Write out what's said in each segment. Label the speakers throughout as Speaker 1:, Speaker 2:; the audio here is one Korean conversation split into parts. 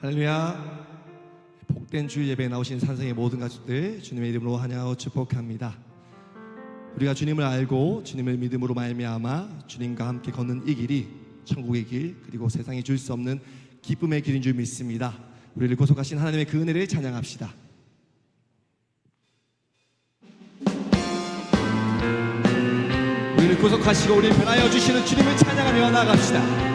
Speaker 1: 할렐루야. 복된 주 예배에 나오신 산성의 모든 가족들 주님의 이름으로 환영하고 축복합니다. 우리가 주님을 알고 주님을 믿음으로 말미암아 주님과 함께 걷는 이 길이 천국의 길, 그리고 세상이 줄 수 없는 기쁨의 길인 줄 믿습니다. 우리를 구속하신 하나님의 그 은혜를 찬양합시다. 우리를 구속하시고 우리를 변하여 주시는 주님을 찬양하며 나아갑시다.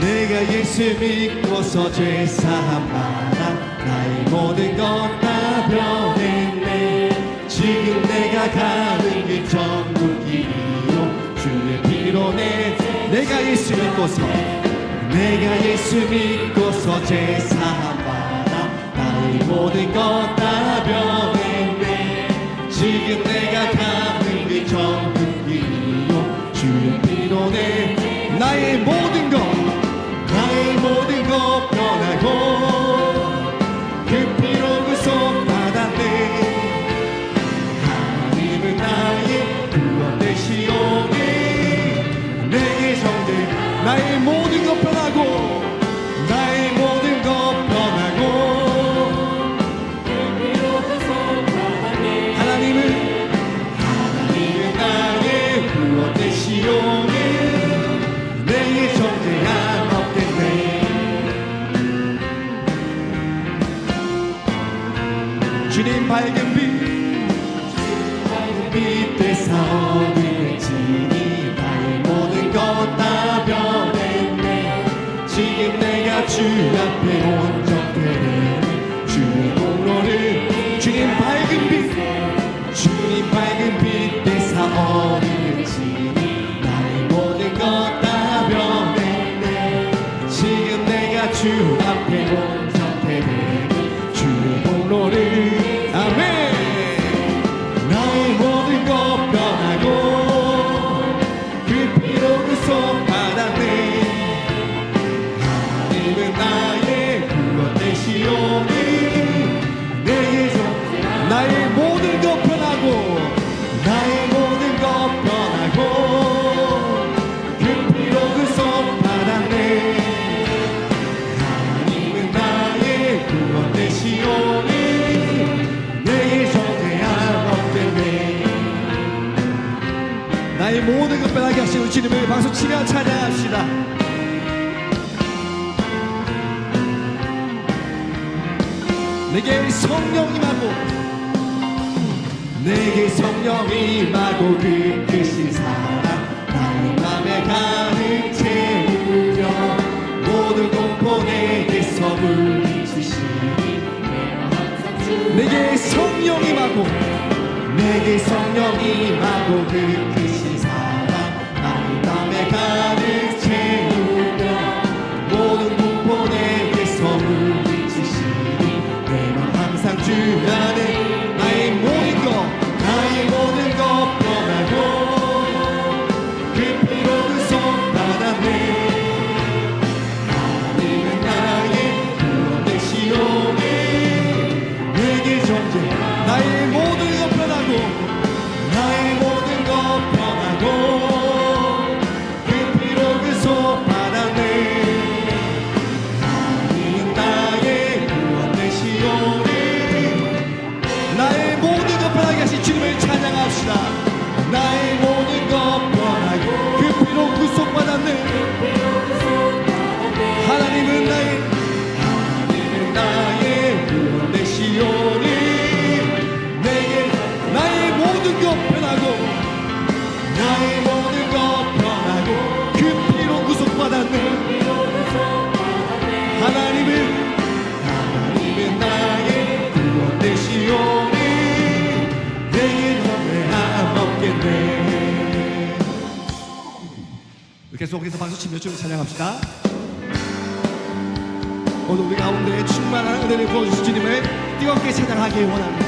Speaker 1: 내가 예수 믿고서 죄사함 받아 나의 모든 것 다 변했네. 지금 내가 가는 길 천국 길이요 주의 피로 내가 예수 믿고서 죄사함 받아 나의 모든 것 다 변했네. 지금 내가 가는 길 천국 길이요 주의 피로 나의 모든 것 변하고 그 피로 구속 받았네. 하나님은 나의 구원 되시오니 내게 정죄 나의 모든 것 변하고 나의 모든 것 변하고 그 피로 구속 받았네. 하나님은 나의 구원 되시오니 내게 정죄함 없겠네. 주님 밝은 빛 되사 어둠의 진이 나의 모든 것 다 변했네. 지금 내가 주 앞에 온전되네. 주의 공로를 주님 밝은 빛 되사 어둠의 진이 나의 모든 것 다 변했네. 지금 내가 주 앞에 온전되네. 주의 공로를 아멘. 나의 모든 것 변하고 그 피로 구속 받았네. 하나님은 나의 구원 되시오니 내게 나의 모든 것 변하고 나의 모든 것 변하고 그 피로 구속 받았네. 하나님은 나의 구원 되시오니 나의 모든 것 변하게 하시는 주님을 박수치며 찬양합시다. 내게 성령 임하고 그 크신 사랑 나의 맘에 가득 채우며 모든 공포 내게서 물리치시니 내게 성령 임하고 그 크신 사랑 나의 맘에 가득 채우며 모든 공포 내게서 물리치시니 내 맘 항상 주 안에 나의 모든 것 변하고 그 피로 구속 받았네. 하나님은 나의 구원 되시오니 내게 정죄 나의 모든 것 변하고 나의 모든 것 변하고 그 피로 구속 받았네. 하나님은 나의 구원 되시오니 나의 모든 것 변하게 하신 주님을 찬양합시다. 나의 모든 것 변하고 그 피로 구속 받았네. 하나님은 나의 구원 되시오니 내게 나의 모든 것 변하고 나의 모든 것 변하고 그 피로 구속받았네. 하나님은 나의 구원 되시오니 내게 정죄함 없겠네. 계속해서 박수치며 주님 찬양합시다. 오늘 우리 가운데 충만한 은혜를 부어주신 주님을 뜨겁게 찬양하기 원합니다.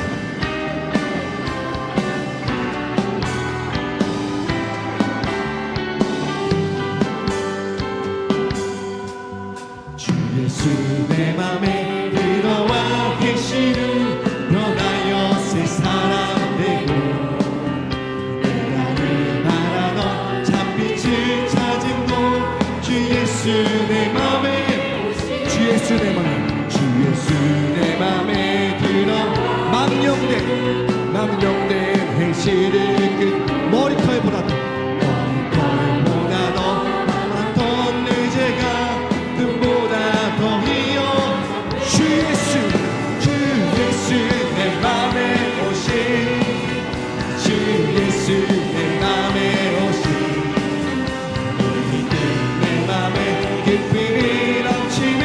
Speaker 1: 주 예수 내 맘에 들어와 계시는 변하여 새 사람 되고 예수 내 맘에 주 예수 내 맘에 들어 망령된 행실을 끝 머리털보다도 많던 내 죄가 뜸보다 더히어 주 예수 내 맘에 오신 주 예수 내 맘에 오신 내 맘에 기쁨이 넘치는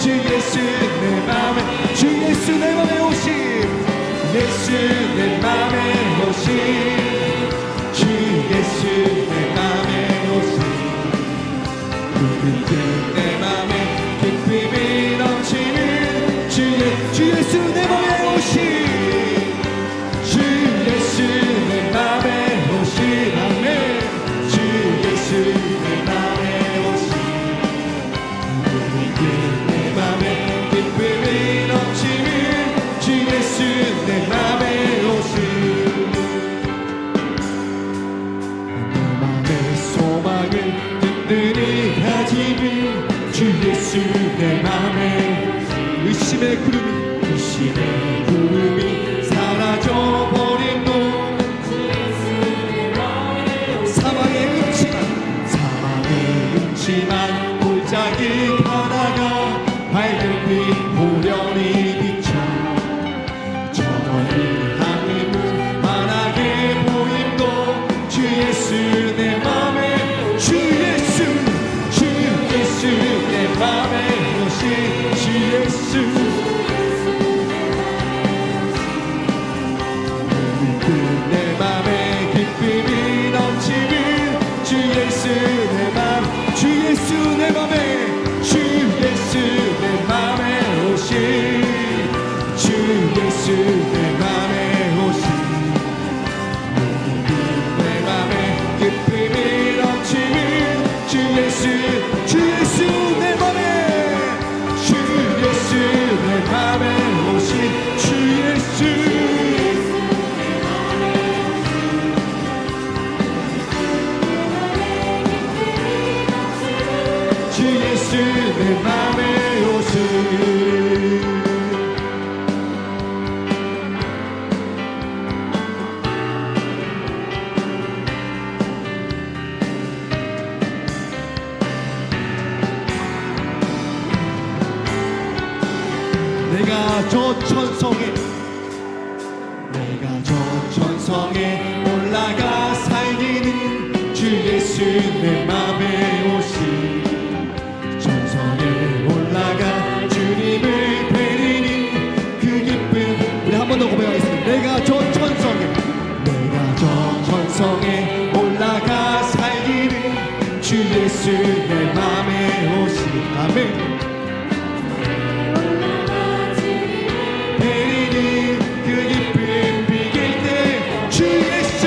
Speaker 1: 주 예수 내 맘에 주 예수 내 맘에 오신 예수 내 맘에 오신 주 예수 내 맘에 오신 내 맘에 기쁨이 넘치는 주 예수 내 맘에 오신 주 예수 내 맘에 오신 아멘 주 예수 내 맘에 오신 내 맘에 기쁨이 넘치는 주 예수 내 맘에 오신 내 맘의 소망을 든든히 가지는 주 예수 내 맘에 의심의 구름이 사라져버린 사망의 음침한 골짜기 가다가 밝은 빛 호련히 비춰 저 멀리 하늘은 환하게 보임도 주 예수 내 맘에 주 예수 내 맘에 오신 주 예수 내 맘에 기쁨이 넘치는 주 예수 내 맘 주 예수 내 맘에 주 예수 내 맘에 오신 주 예수 내 맘에 오신 내 맘에 기쁨이 넘치는 주 예수 내 맘에 주 예수 내 맘에 오신 주 예수 내 맘에 오신 내가 저 천성에 올라가 살기는 주 예수 내 맘에 오신 올라가 주님을 뵈리니 그 기쁨 우리 한 번 더 고백하겠습니다. 내가 저 천성에 올라가 살기는 주 예수 내 맘에 오신 아멘 뵈리니 그 기쁨 비길 때 주 예수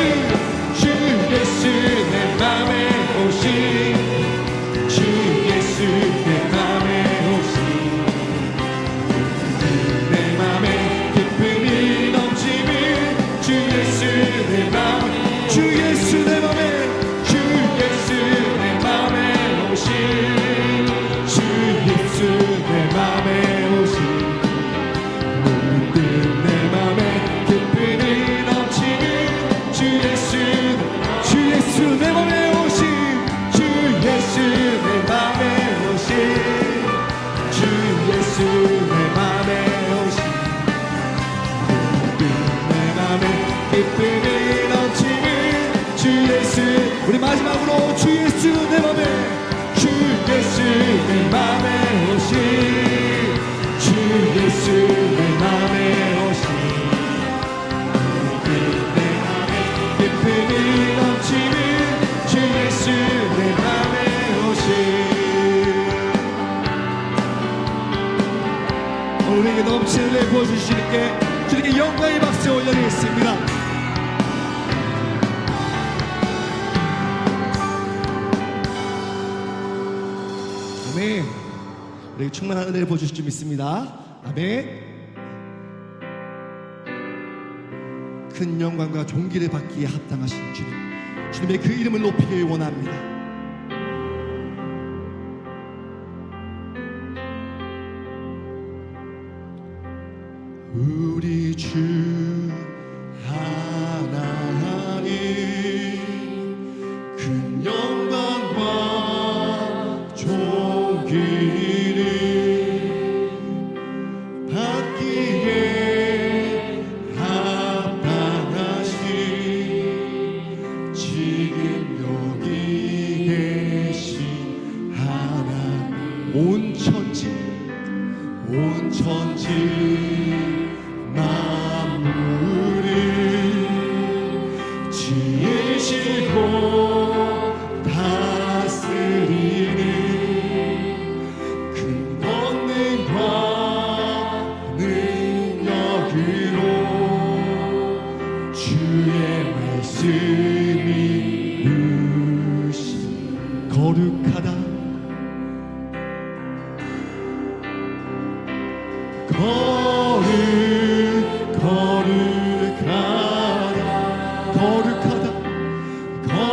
Speaker 1: 내 맘에 오신 주 예수 내 맘에 오신 내 맘에 기쁨이 넘치는 주 예수 내 맘에 주 예수 내 맘에 주 예수 내 맘에 오신 주 예수 내 맘에 오신 내 맘에 기쁨이 넘치는 주 예수 내 맘에 오신 주 예수 내 맘에 오신 주 예수 내 맘에 오신 내 맘에 기쁨이 넘치는 주 예수 우리 마지막으로 주 예수 내 맘에 주 예수 내 맘에 오신 주 예수 내 맘에 오신 내 맘에 기쁨이 넘치는 주 예수 내 맘에 오신 오늘 우리에게 넘치는 은혜 부어주시니께 주님께 영광의 박수 올려드리겠습니다. 아멘. 우리에게 충만한 은혜를 부어주실 줄 믿습니다. 아멘. 큰 영광과 존귀를 받기에 합당하신 주님, 주님의 그 이름을 높이길 원합니다. 우리 주 하나님 큰 영광과 존귀를 받기에 합당하신 지금 여기 계신 하나님 온 천지 만물을 지으시고 다스리는 큰 권능과 능력으로 주의 말씀이 누시 거룩하다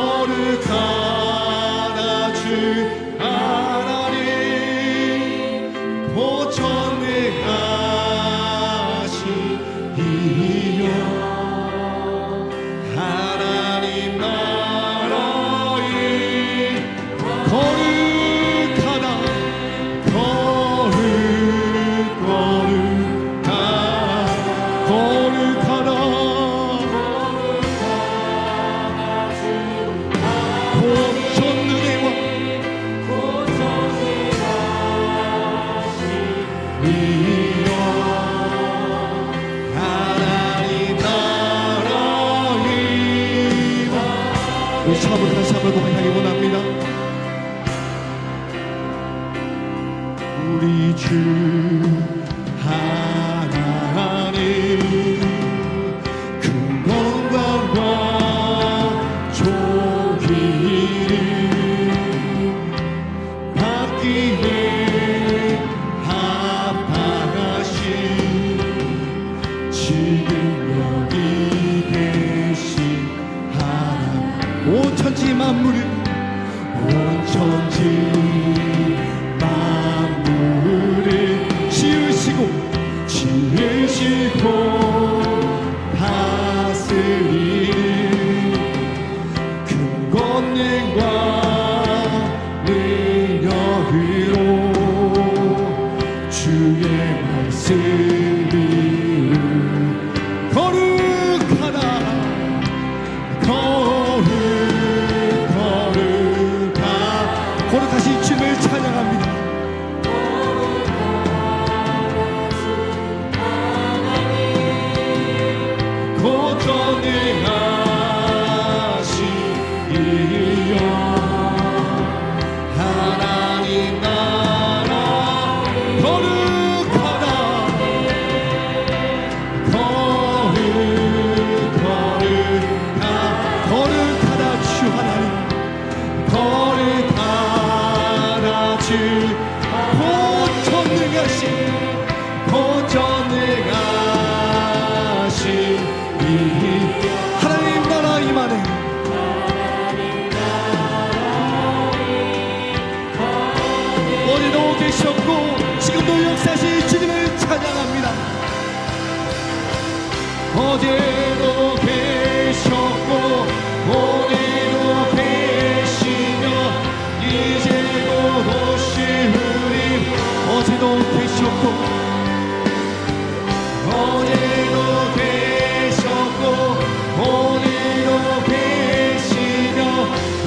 Speaker 1: 거룩하다 주 하나님 고전능하시니여 하나님 나라의 거룩하다 참으로 다시 한번 고백하기 원합니다. 우리 주 하나님 큰 건강과 존귀를 받기에 합당하신 지금 여기 계신 온 천지 만물을 지으시고 다스리는 큰 권능과 능력으로 주의 말씀을 거룩하다 거룩하신 주님을 찬양합니다. 고전능하시니여 하나님 나라 거룩하다 주 하나님 거룩하다 주 고전능하신 하나님 나라 임하네 어제도 계셨고 지금도 역사하신 주님을 찬양합니다. 어제도 계셨고 오늘도 계시며 이제도 오실 우리 어제도 계셨고 오늘도 계시며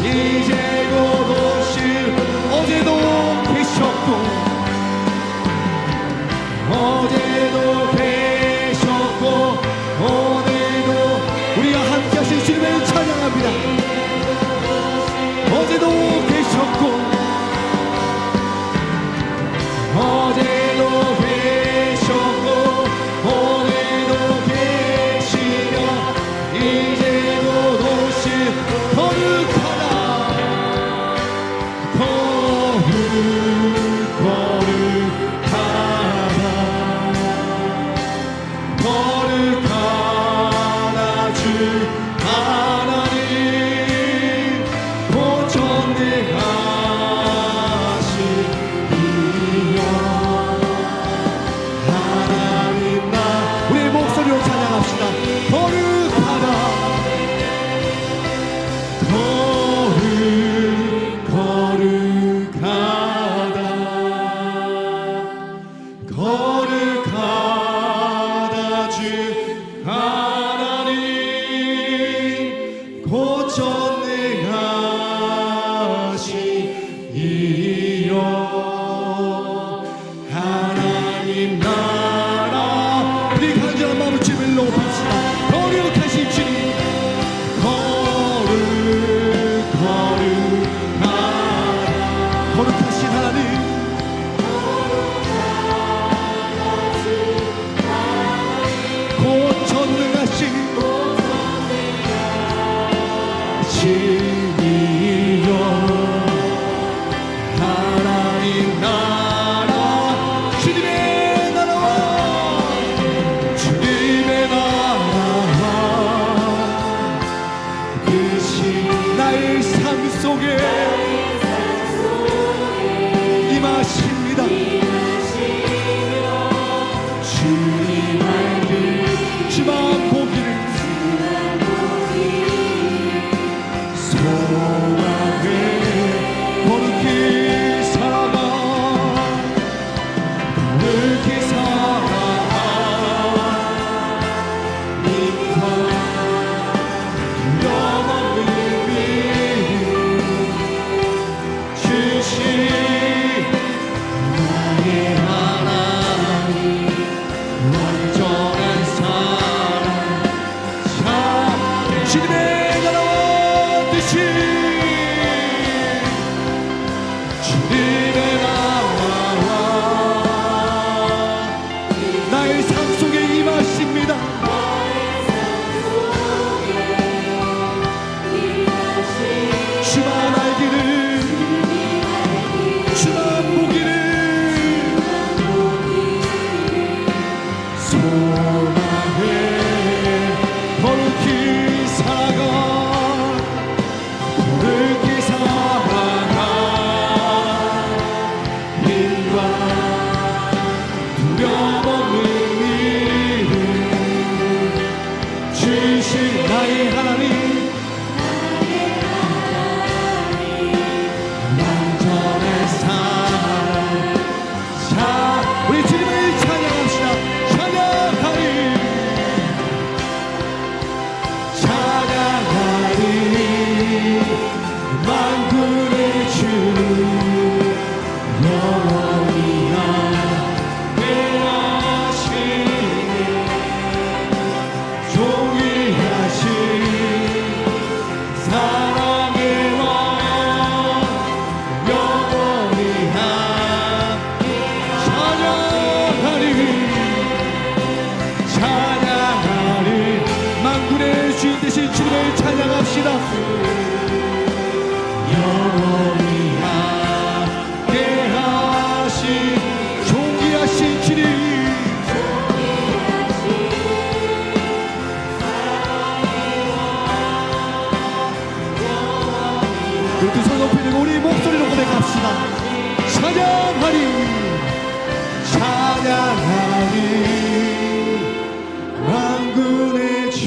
Speaker 1: 이제도 오실 어제도 계셨고 오늘도 우리와 함께 하신 주님을 찬양합니다. 어제도 계셨고 오늘도 계시며 이제도 오실 거룩하다 거룩하다 주 하나님 고전능하시니요 하나님 나라 우리 간절한 마음을 주님을 높입시다. 거룩하신 주님 거룩하신 하나님 고전능하신 신이여 하나님 나라 주님의 나라와 주님의 나라와 그 신 나의 삶 속에 임하십니다. 주님 알길 주만 보기를 소망해 거룩히 살아가 거룩히 살아가 믿고 두려움없는 믿음 주신 나의 하나님 완전한 사랑 자 주님의 나라와 뜻이 주님의 나라와 나의 삶 속에 임하십니다. 주만 알기를 주만 보기를 소망해 거룩히 살아가 거룩히 살아가 힘과 두려움없는 믿음 주신 나의 하나님 완전한 사랑 자 우리 주님을 찬양합시다. 찬양하리 찬양하리 만군의 주 영원히 함께 하시네 존귀하신 사랑의 왕 영원히 함께 찬양하리 찬양하리 만군의 주인 되신 주님을 찬양합시다. 영원히 함께 하신 존귀하신 주님 그 두 손 높이 들고 우리 목소리로 고백합시다. 찬양하리 찬양하리 만군의 주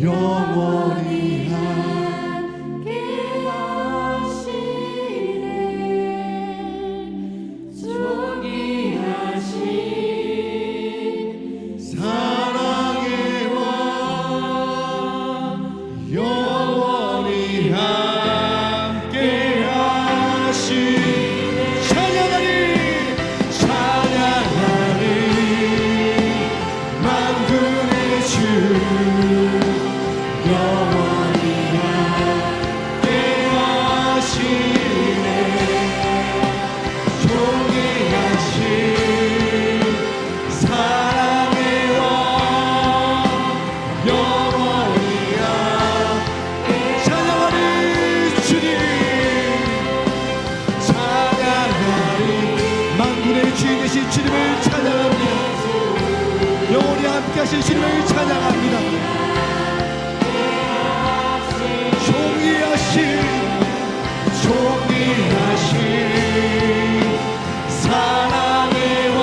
Speaker 1: 영원히 사랑의 왕 영원히 함께 하시 찬양하리 찬양하리 만군의 주 영원히 함께 하시네 존귀하신 사랑의 왕 영원히 함께 찬양하리 주님 찬양하리 만군의 주인 되신 주님을 찬양합니다. 영원히 함께 하신 주님을 찬양합니다. 존귀하신 사랑의 왕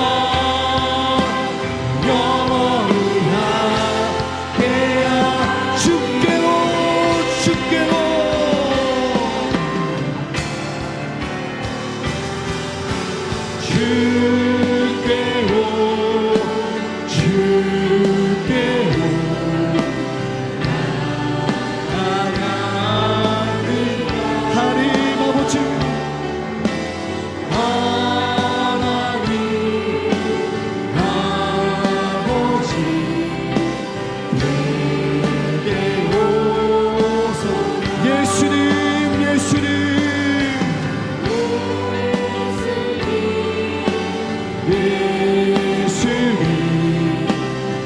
Speaker 1: 영원히 함께하 주께로 주 예수를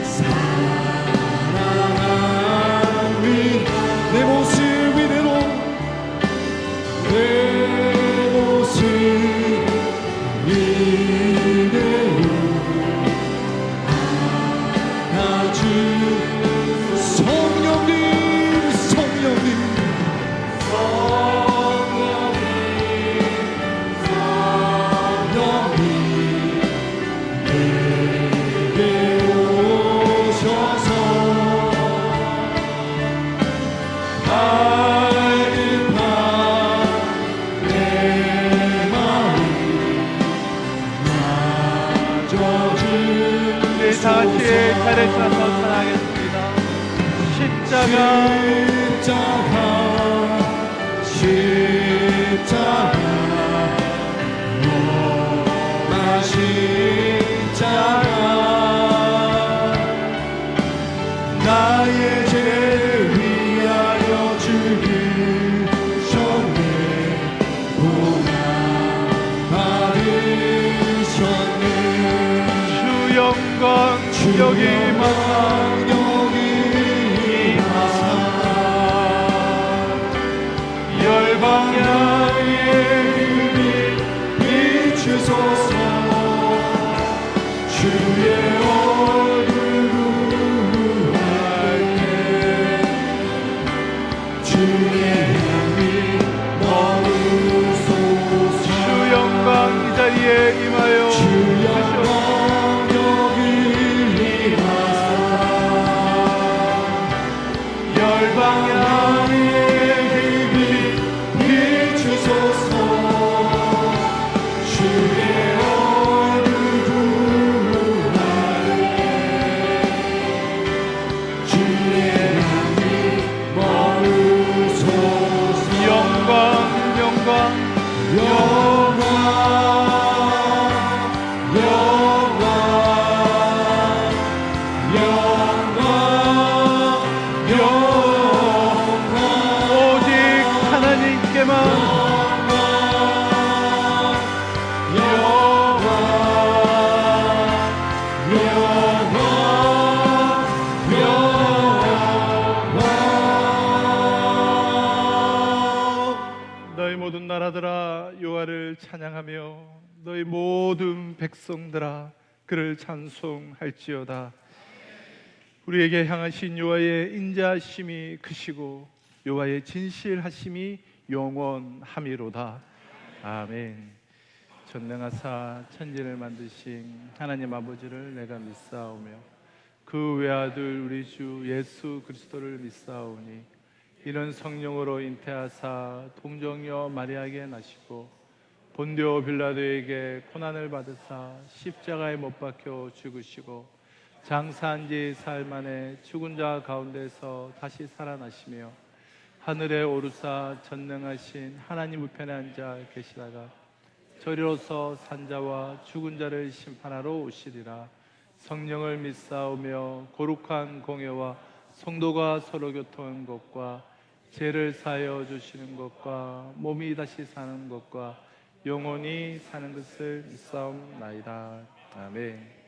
Speaker 1: 사랑합니다. 내 모습 이대로 내 모습 이대로 안아주 성령님 성령님
Speaker 2: 다 같이 차례 쳐서 찬양하겠습니다. 십자가
Speaker 1: 십자가 나의 죄를 위하여 죽으셨네. 고난 받으셨네.
Speaker 2: 주 영광 여기 마사 열방야의 빛 비추소서.
Speaker 1: 주의 얼굴을 구할게. 주의 향기 머무소서.
Speaker 2: 주 영광 이 자리에 임하여
Speaker 1: 주 영광 여기 임하사 열방야의 빛 비추소서. 주의
Speaker 2: 너희 모든 나라들아 여호와를 찬양하며 너희 모든 백성들아 그를 찬송할지어다. 우리에게 향하신 여호와의 인자하심이 크시고 여호와의 진실하심이 영원함이로다. 아멘. 전능하사 천지를 만드신 하나님 아버지를 내가 믿사오며 그 외아들 우리 주 예수 그리스도를 믿사오니 이는 성령으로 잉태하사 동정녀 마리아에게 나시고 본디오 빌라도에게 고난을 받으사 십자가에 못 박혀 죽으시고 장사한 지 사흘 만에 죽은 자 가운데서 다시 살아나시며 하늘에 오르사 전능하신 하나님 우편에 앉아 계시다가 저리로서 산자와 죽은 자를 심판하러 오시리라. 성령을 믿사오며 거룩한 공예와 성도가 서로 교통한 것과 죄를 사하여 주시는 것과 몸이 다시 사는 것과 영원히 사는 것을 믿사옵나이다. 아멘.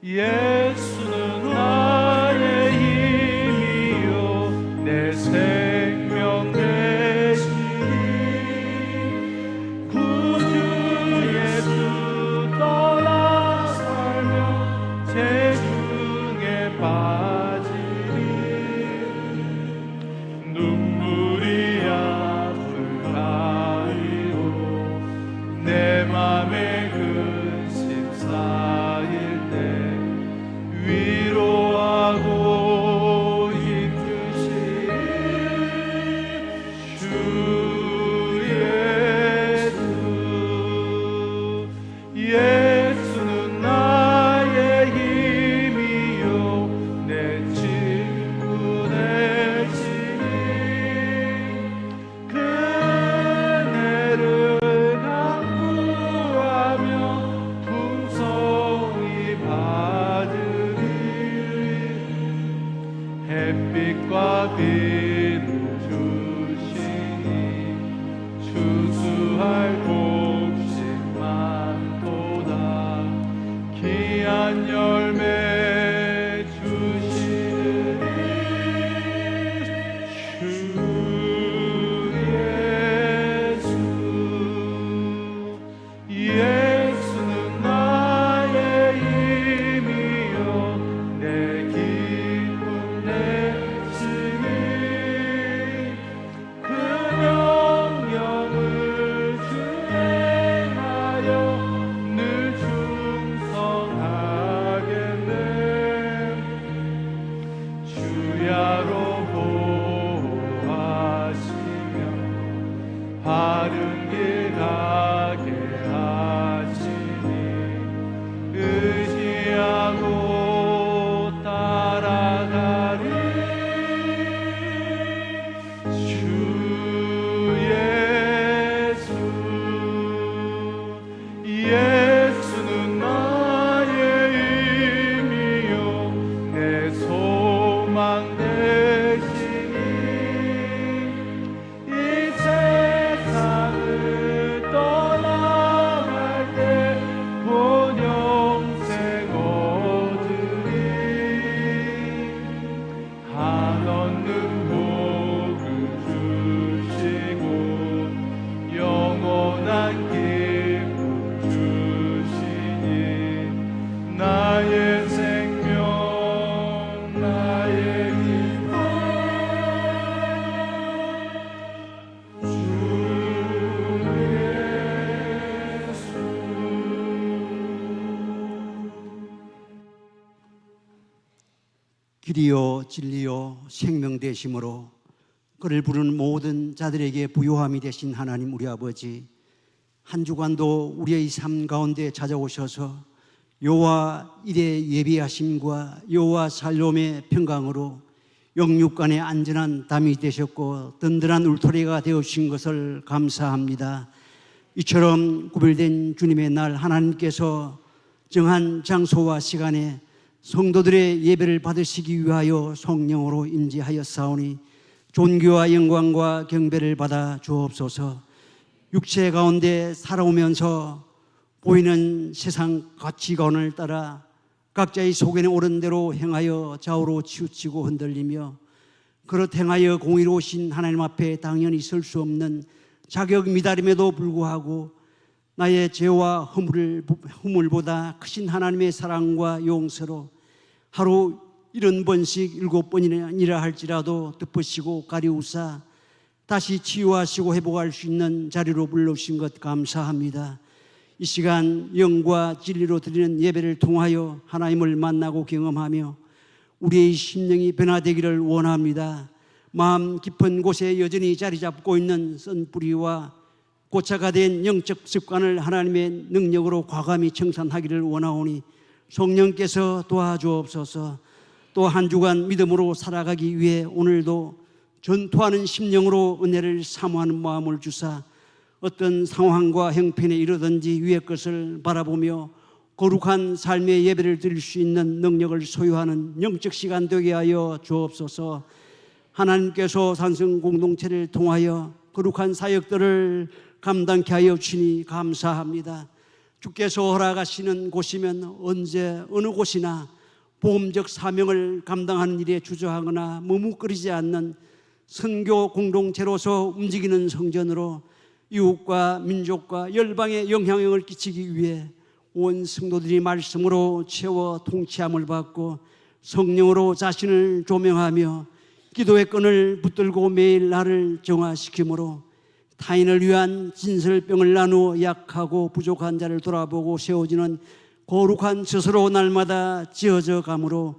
Speaker 2: 예수는 나의 힘이요 내 생명 되시니 구주 예수 떠나 살며 죄중에 빠지니 눈물이 앞을 가리고 내 맘에 근심 쌓일 때 햇빛과 비를 주시니 추수할 곡식 많도다. 귀한 열매 주시느니 주 예수는 나의 힘이요 내 기쁨 내시니 그 명령을 준행하여 늘 충성하겠네. 주야로 보호하시며 바른 길 가게 하시니 의지하고 따라가리. 주 예수는 나의 힘이요 내 소망 되시니 이 세상을 떠나갈 때 곧 영생 얻으리. 한없는 복을 주시고 영원한 기쁨 주시니 나의 생명 나의 기쁨 주 예수.
Speaker 3: 길이요 진리요 생명 되심으로 그를 부르는 모든 자들에게 부요함이 되신 하나님 우리 아버지, 한 주간도 우리의 삶 가운데 찾아오셔서 여호와 일의 예비하심과 여호와 살롬의 평강으로 영육간의 안전한 담이 되셨고 든든한 울타리가 되어주신 것을 감사합니다. 이처럼 구별된 주님의 날 하나님께서 정한 장소와 시간에 성도들의 예배를 받으시기 위하여 성령으로 임재하였사오니 존귀와 영광과 경배를 받아 주옵소서. 육체 가운데 살아오면서 보이는 세상 가치관을 따라 각자의 속에는 옳은 대로 행하여 좌우로 치우치고 흔들리며 그렇 행하여 공의로우신 하나님 앞에 당연히 설 수 없는 자격 미달임에도 불구하고 나의 죄와 허물보다 크신 하나님의 사랑과 용서로 하루 70번씩 7번이라 할지라도 덮으시고 가리우사 다시 치유하시고 회복할 수 있는 자리로 불러주신 것 감사합니다. 이 시간 영과 진리로 드리는 예배를 통하여 하나님을 만나고 경험하며 우리의 심령이 변화되기를 원합니다. 마음 깊은 곳에 여전히 자리 잡고 있는 쓴뿌리와 고차가 된 영적 습관을 하나님의 능력으로 과감히 청산하기를 원하오니 성령께서 도와주옵소서. 또 한 주간 믿음으로 살아가기 위해 오늘도 전투하는 심령으로 은혜를 사모하는 마음을 주사 어떤 상황과 형편에 이르든지 위의 것을 바라보며 거룩한 삶의 예배를 드릴 수 있는 능력을 소유하는 영적 시간 되게 하여 주옵소서. 하나님께서 산성 공동체를 통하여 거룩한 사역들을 감당케 하여 주시니 감사합니다. 주께서 허락하시는 곳이면 언제 어느 곳이나 보험적 사명을 감당하는 일에 주저하거나 머뭇거리지 않는 선교 공동체로서 움직이는 성전으로 이웃과 민족과 열방에 영향력을 끼치기 위해 온 성도들이 말씀으로 채워 통치함을 받고 성령으로 자신을 조명하며 기도의 끈을 붙들고 매일 나를 정화시키므로 타인을 위한 진설병을 나누어 약하고 부족한 자를 돌아보고 세워지는 거룩한 스스로 날마다 지어져 가므로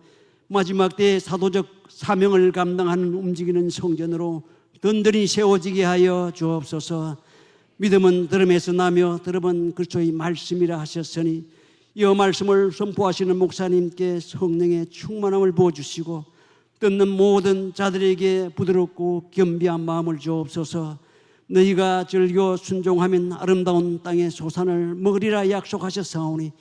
Speaker 3: 마지막 때의 사도적 사명을 감당하는 움직이는 성전으로 든든히 세워지게 하여 주옵소서. 믿음은 들음에서 나며 들음은 그리스도의 말씀이라 하셨으니 이 말씀을 선포하시는 목사님께 성령의 충만함을 부어주시고 듣는 모든 자들에게 부드럽고 겸비한 마음을 주옵소서. 너희가 즐겨 순종하면 아름다운 땅의 소산을 먹으리라 약속하셨사오니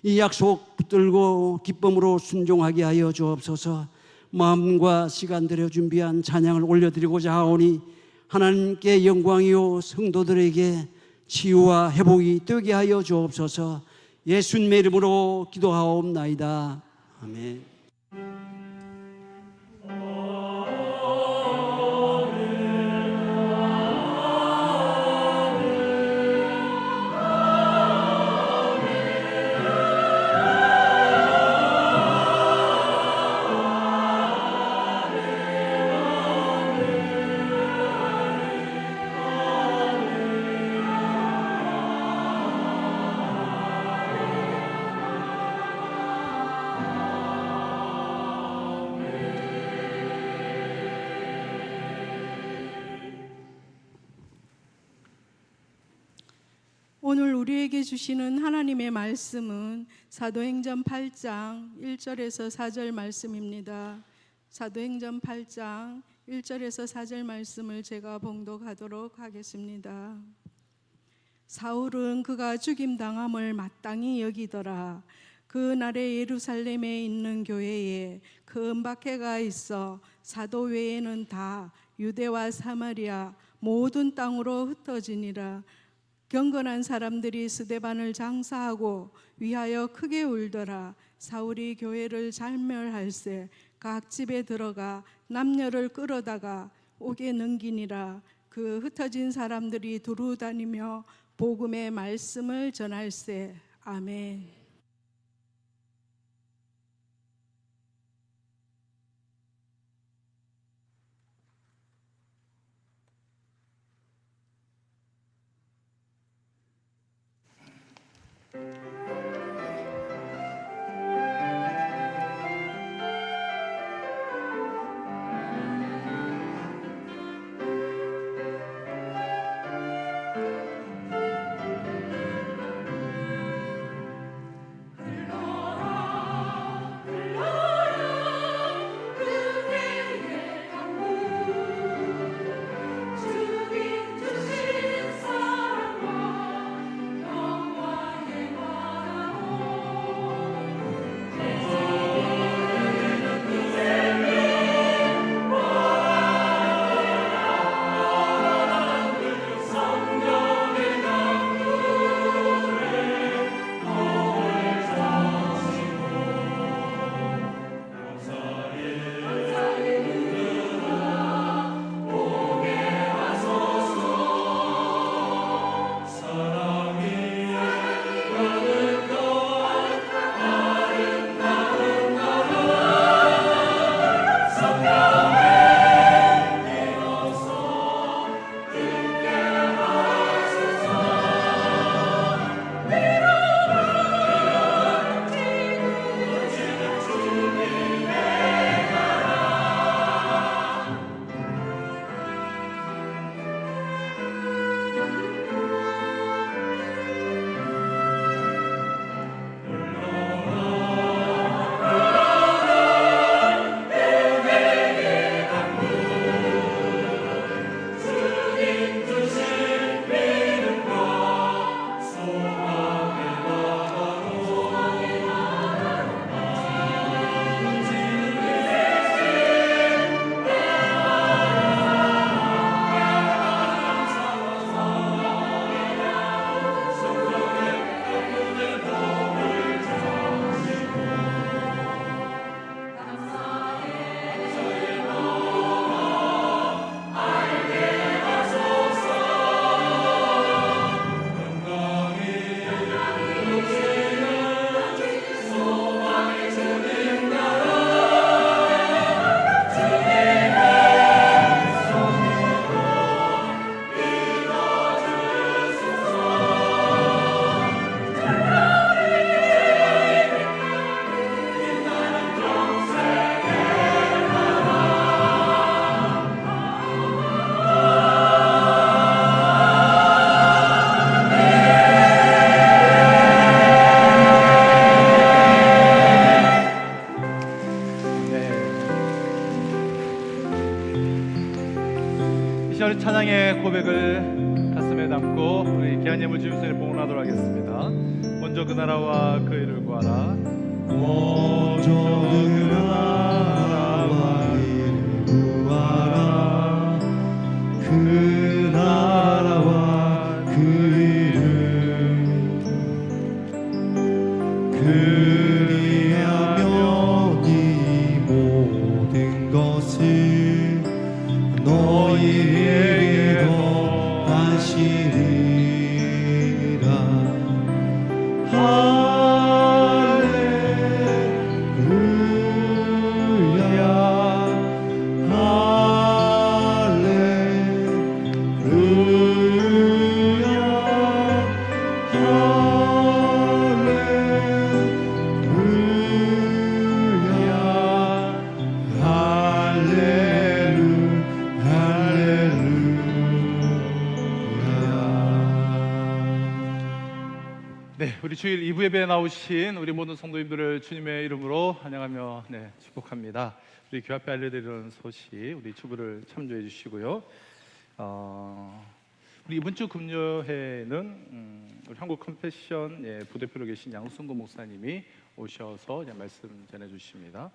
Speaker 3: 이 약속 붙들고 기쁨으로 순종하게 하여 주옵소서. 마음과 시간 들여 준비한 찬양을 올려드리고자 하오니 하나님께 영광이요 성도들에게 치유와 회복이 되게 하여 주옵소서. 예수님의 이름으로 기도하옵나이다. 아멘.
Speaker 4: 오늘 우리에게 주시는 하나님의 말씀은 사도행전 8장 1절에서 4절 말씀입니다. 사도행전 8장 1절에서 4절 말씀을 제가 봉독하도록 하겠습니다. 사울은 그가 죽임당함을 마땅히 여기더라. 그 날에 예루살렘에 있는 교회에 큰 박해가 있어 사도 외에는 다 유대와 사마리아 모든 땅으로 흩어지니라. 경건한 사람들이 스데반을 장사하고 위하여 크게 울더라. 사울이 교회를 잘멸할세 각 집에 들어가 남녀를 끌어다가 옥에 넘기니라. 그 흩어진 사람들이 두루 다니며 복음의 말씀을 전할세. 아멘.
Speaker 2: 이 시간 찬양의 고백을 가슴에 담고 우리 귀한 예물 주님께 봉헌하도록 하겠습니다. 먼저 그 나라와 그 일을 구하라.
Speaker 1: 먼저 그 나라와 너희에게도 하시리라.
Speaker 2: 네, 우리 주일 2부 예배에 나오신 우리 모든 성도님들을 주님의 이름으로 환영하며 축복합니다. 우리 교회 앞에 알려드리는 소식, 우리 주부를 참조해 주시고요. 우리 이번 주 금요회는 우리 한국 컴패션 부대표로 계신 양순구 목사님이 오셔서 말씀 전해 주십니다.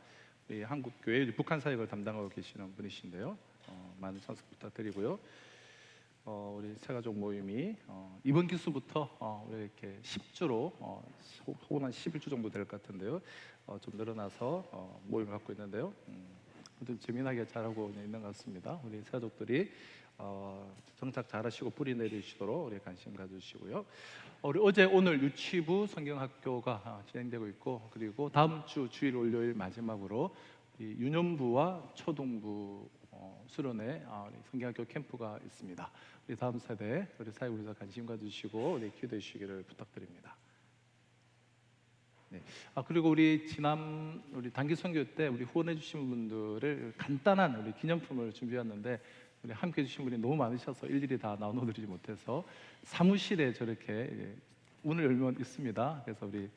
Speaker 2: 우리 한국 교회 북한 사역을 담당하고 계시는 분이신데요. 많은 참석 부탁드리고요. 우리 새가족 모임이 이번 기수부터 우리 이렇게 10주로 혹은 한 11주 정도 될 것 같은데요. 좀 늘어나서 모임을 갖고 있는데요. 좀 재미나게 잘하고 있는 것 같습니다. 우리 새가족들이 정착 잘하시고 뿌리 내리시도록 우리 관심 가주시고요. 우리 어제 오늘 유치부 성경학교가 진행되고 있고, 그리고 다음 주 주일 월요일 마지막으로 이 유년부와 초등부 수련회 성경학교 캠프가 있습니다. 우리 다음 세대 우리 사회에 위해서 관심 가주시고 우리 기도해 주시기를 부탁드립니다. 네. 그리고 우리 지난 우리 단기 선교 때 우리 후원해 주신 분들을 간단한 우리 기념품을 준비했는데, 우리 함께 해주신 분이 너무 많으셔서 일일이 다 나눠드리지 못해서 사무실에 저렇게 문을 열면 있습니다. 그래서 우리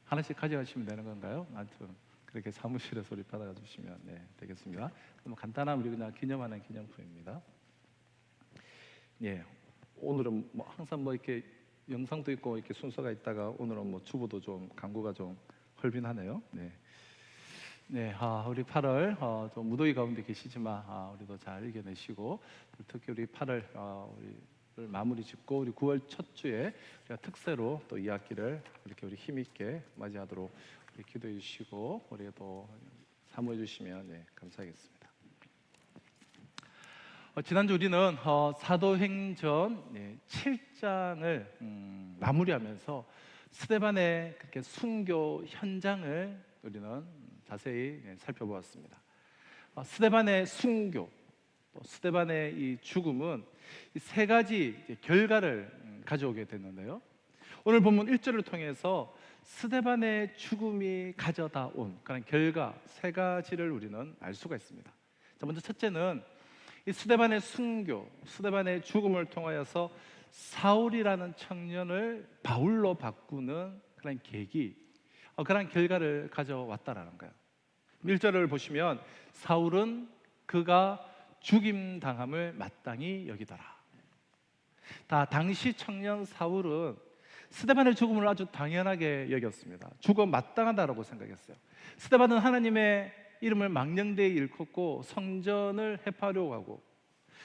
Speaker 2: 하나씩 가져가시면 되는 건가요? 아무튼 그렇게 사무실에서 우리 받아주시면 되겠습니다. 그럼 간단한 우리 그냥 기념하는 기념품입니다. 오늘은 항상 이렇게 영상도 있고 이렇게 순서가 있다가 오늘은 주보도 좀 광고가 좀 헐빈하네요. 우리 8월 좀 무더위 가운데 계시지만 우리도 잘 이겨내시고, 특히 우리 8월 우리를 마무리 짓고 우리 9월 첫 주에 우리가 특세로 또 2학기를 이렇게 우리 힘 있게 맞이하도록 기도해 주시고 우리도 사모해 주시면 감사하겠습니다. 지난주 우리는 사도행전 7장을 마무리하면서 스데반의 그렇게 순교 현장을 우리는 자세히 살펴보았습니다. 스데반의 순교, 또 스데반의 이 죽음은 이 세 가지 결과를 가져오게 됐는데요. 오늘 본문 1절을 통해서 스데반의 죽음이 가져다 온 그런 결과 세 가지를 우리는 알 수가 있습니다. 자, 먼저 첫째는 이 스데반의 순교, 스데반의 죽음을 통하여서 사울이라는 청년을 바울로 바꾸는 그런 계기, 그런 결과를 가져왔다라는 거예요. 1절을 보시면 사울은 그가 죽임당함을 마땅히 여기더라. 당시 청년 사울은 스데반의 죽음을 아주 당연하게 여겼습니다. 죽어 마땅하다라고 생각했어요. 스데반은 하나님의 이름을 망령되이 일컫고 성전을 해파려고 하고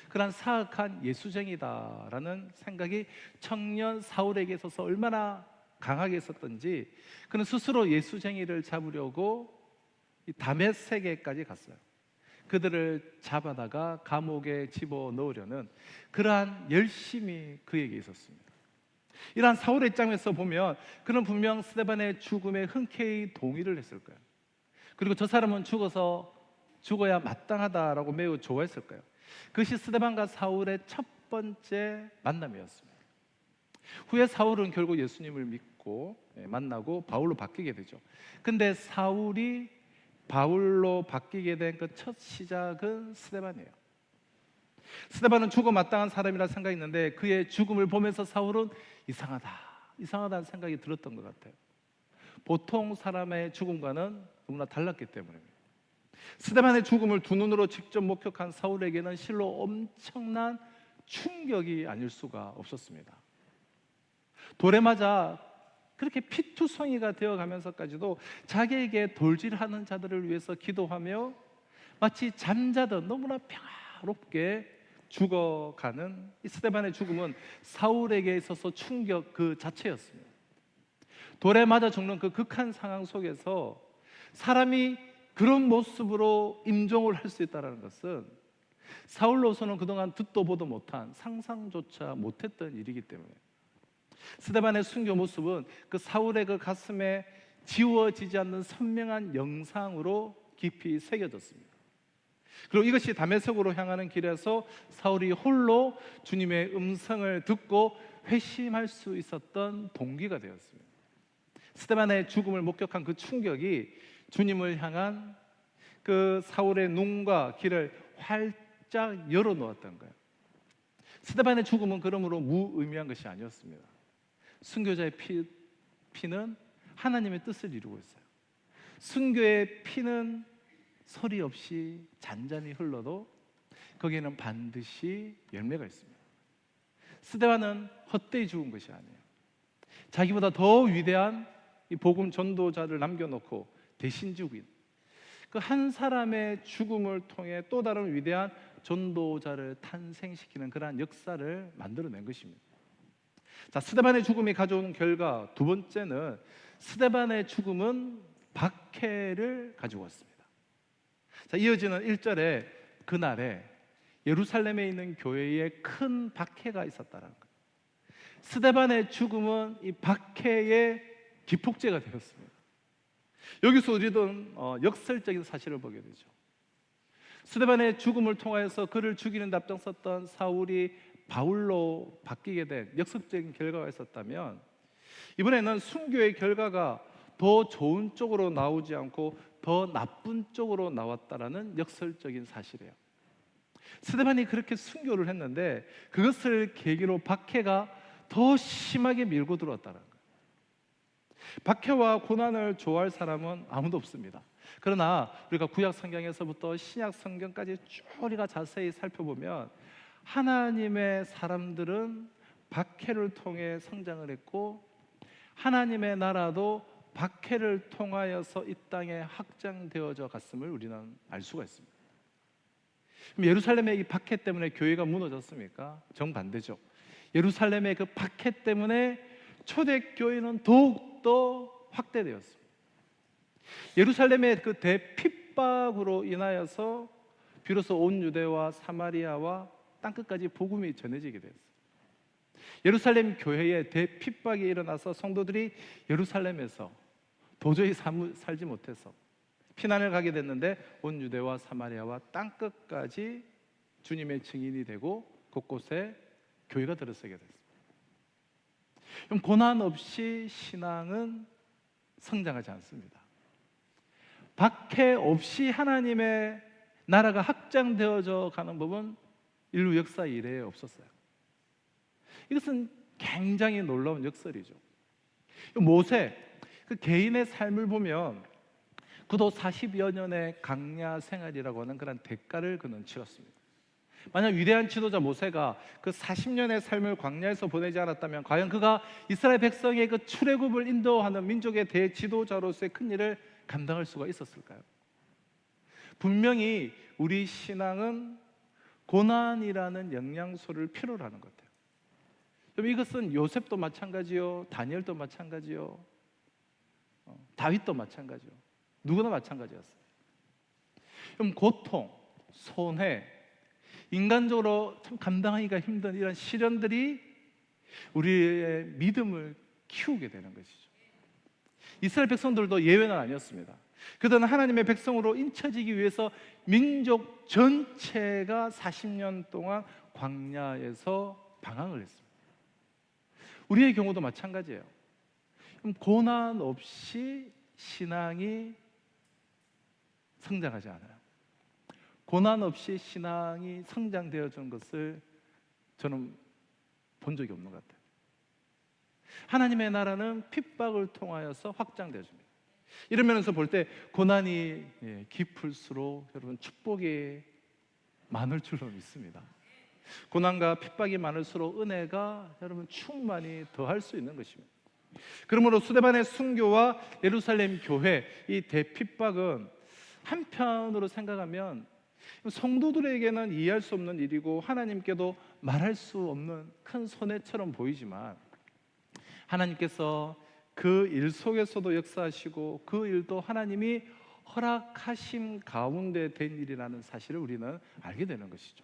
Speaker 2: 그런 사악한 예수쟁이다라는 생각이 청년 사울에게 있어서 얼마나 강하게 있었던지, 그는 스스로 예수쟁이를 잡으려고 이 다메섹에까지 갔어요. 그들을 잡아다가 감옥에 집어넣으려는 그러한 열심이 그에게 있었습니다. 이러한 사울의 입장에서 보면 그는 분명 스데반의 죽음에 흔쾌히 동의를 했을 거예요. 그리고 저 사람은 죽어야 마땅하다라고 매우 좋아했을 거예요. 그것이 스데반과 사울의 첫 번째 만남이었습니다. 후에 사울은 결국 예수님을 믿고 만나고 바울로 바뀌게 되죠. 근데 사울이 바울로 바뀌게 된 그 첫 시작은 스데반이에요. 스데반은 죽어 마땅한 사람이라 생각했는데 그의 죽음을 보면서 사울은 이상하다는 생각이 들었던 것 같아요. 보통 사람의 죽음과는 너무나 달랐기 때문입니다. 스데반의 죽음을 두 눈으로 직접 목격한 사울에게는 실로 엄청난 충격이 아닐 수가 없었습니다. 돌에 맞아 그렇게 피투성이가 되어가면서까지도 자기에게 돌질하는 자들을 위해서 기도하며 마치 잠자던 너무나 평화롭게 죽어가는 이 스데반의 죽음은 사울에게 있어서 충격 그 자체였습니다. 돌에 맞아 죽는 그 극한 상황 속에서 사람이 그런 모습으로 임종을 할 수 있다는 것은 사울로서는 그동안 듣도 보도 못한, 상상조차 못했던 일이기 때문에 스데반의 순교 모습은 그 사울의 그 가슴에 지워지지 않는 선명한 영상으로 깊이 새겨졌습니다. 그리고 이것이 다메섹으로 향하는 길에서 사울이 홀로 주님의 음성을 듣고 회심할 수 있었던 동기가 되었습니다. 스데반의 죽음을 목격한 그 충격이 주님을 향한 그 사울의 눈과 길을 활짝 열어놓았던 거예요. 스데반의 죽음은 그러므로 무의미한 것이 아니었습니다. 순교자의 피는 하나님의 뜻을 이루고 있어요. 순교의 피는 소리 없이 잔잔히 흘러도 거기에는 반드시 열매가 있습니다. 스데반은 헛되이 죽은 것이 아니에요. 자기보다 더 위대한 이 복음 전도자를 남겨놓고 대신 죽인 그 한 사람의 죽음을 통해 또 다른 위대한 전도자를 탄생시키는 그러한 역사를 만들어낸 것입니다. 자, 스데반의 죽음이 가져오는 결과 두 번째는 스데반의 죽음은 박해를 가지고 왔습니다. 자, 이어지는 1절에 그날에 예루살렘에 있는 교회에 큰 박해가 있었다는 거예요. 스데반의 죽음은 이 박해의 기폭제가 되었습니다. 여기서 우리는 역설적인 사실을 보게 되죠. 스데반의 죽음을 통하여서 그를 죽이는 데 앞장섰던 사울이 바울로 바뀌게 된 역설적인 결과가 있었다면, 이번에는 순교의 결과가 더 좋은 쪽으로 나오지 않고 더 나쁜 쪽으로 나왔다라는 역설적인 사실이에요. 스데반이 그렇게 순교를 했는데 그것을 계기로 박해가 더 심하게 밀고 들어왔다는 거예요. 박해와 고난을 좋아할 사람은 아무도 없습니다. 그러나 우리가 구약 성경에서부터 신약 성경까지 쭉 우리가 자세히 살펴보면 하나님의 사람들은 박해를 통해 성장을 했고 하나님의 나라도 박해를 통하여서 이 땅에 확장되어져 갔음을 우리는 알 수가 있습니다. 그럼 예루살렘의 이 박해 때문에 교회가 무너졌습니까? 정반대죠. 예루살렘의 그 박해 때문에 초대교회는 더욱더 확대되었습니다. 예루살렘의 그 대핍박으로 인하여서 비로소 온 유대와 사마리아와 땅끝까지 복음이 전해지게 되었어요. 예루살렘 교회에 대핍박이 일어나서 성도들이 예루살렘에서 도저히 살지 못해서 피난을 가게 됐는데 온 유대와 사마리아와 땅끝까지 주님의 증인이 되고 곳곳에 교회가 들어서게 됐습니다. 그럼 고난 없이 신앙은 성장하지 않습니다. 박해 없이 하나님의 나라가 확장되어져 가는 법은 인류 역사 이래에 없었어요. 이것은 굉장히 놀라운 역설이죠. 모세 그 개인의 삶을 보면 그도 40여 년의 강야 생활이라고 하는 그런 대가를 그는 치렀습니다. 만약 위대한 지도자 모세가 그 40년의 삶을 광야에서 보내지 않았다면 과연 그가 이스라엘 백성의 그 출애굽을 인도하는 민족의 대지도자로서의 큰 일을 감당할 수가 있었을까요? 분명히 우리 신앙은 고난이라는 영양소를 필요로 하는 것 같아요. 그럼 이것은 요셉도 마찬가지요, 다니엘도 마찬가지요, 다윗도 마찬가지요. 누구나 마찬가지였어요. 그럼 고통, 손해, 인간적으로 참 감당하기가 힘든 이런 시련들이 우리의 믿음을 키우게 되는 것이죠. 이스라엘 백성들도 예외는 아니었습니다. 그들은 하나님의 백성으로 인쳐지기 위해서 민족 전체가 40년 동안 광야에서 방황을 했습니다. 우리의 경우도 마찬가지예요. 그럼 고난 없이 신앙이 성장하지 않아요. 고난 없이 신앙이 성장되어진 것을 저는 본 적이 없는 것 같아요. 하나님의 나라는 핍박을 통하여서 확장되어집니다. 이런 면에서 볼 때 고난이 깊을수록 여러분 축복이 많을 줄로 믿습니다. 고난과 핍박이 많을수록 은혜가 여러분 충만히 더할 수 있는 것입니다. 그러므로 스데반의 순교와 예루살렘 교회 이 대핍박은 한편으로 생각하면 성도들에게는 이해할 수 없는 일이고 하나님께도 말할 수 없는 큰 손해처럼 보이지만 하나님께서 그 일 속에서도 역사하시고 그 일도 하나님이 허락하심 가운데 된 일이라는 사실을 우리는 알게 되는 것이죠.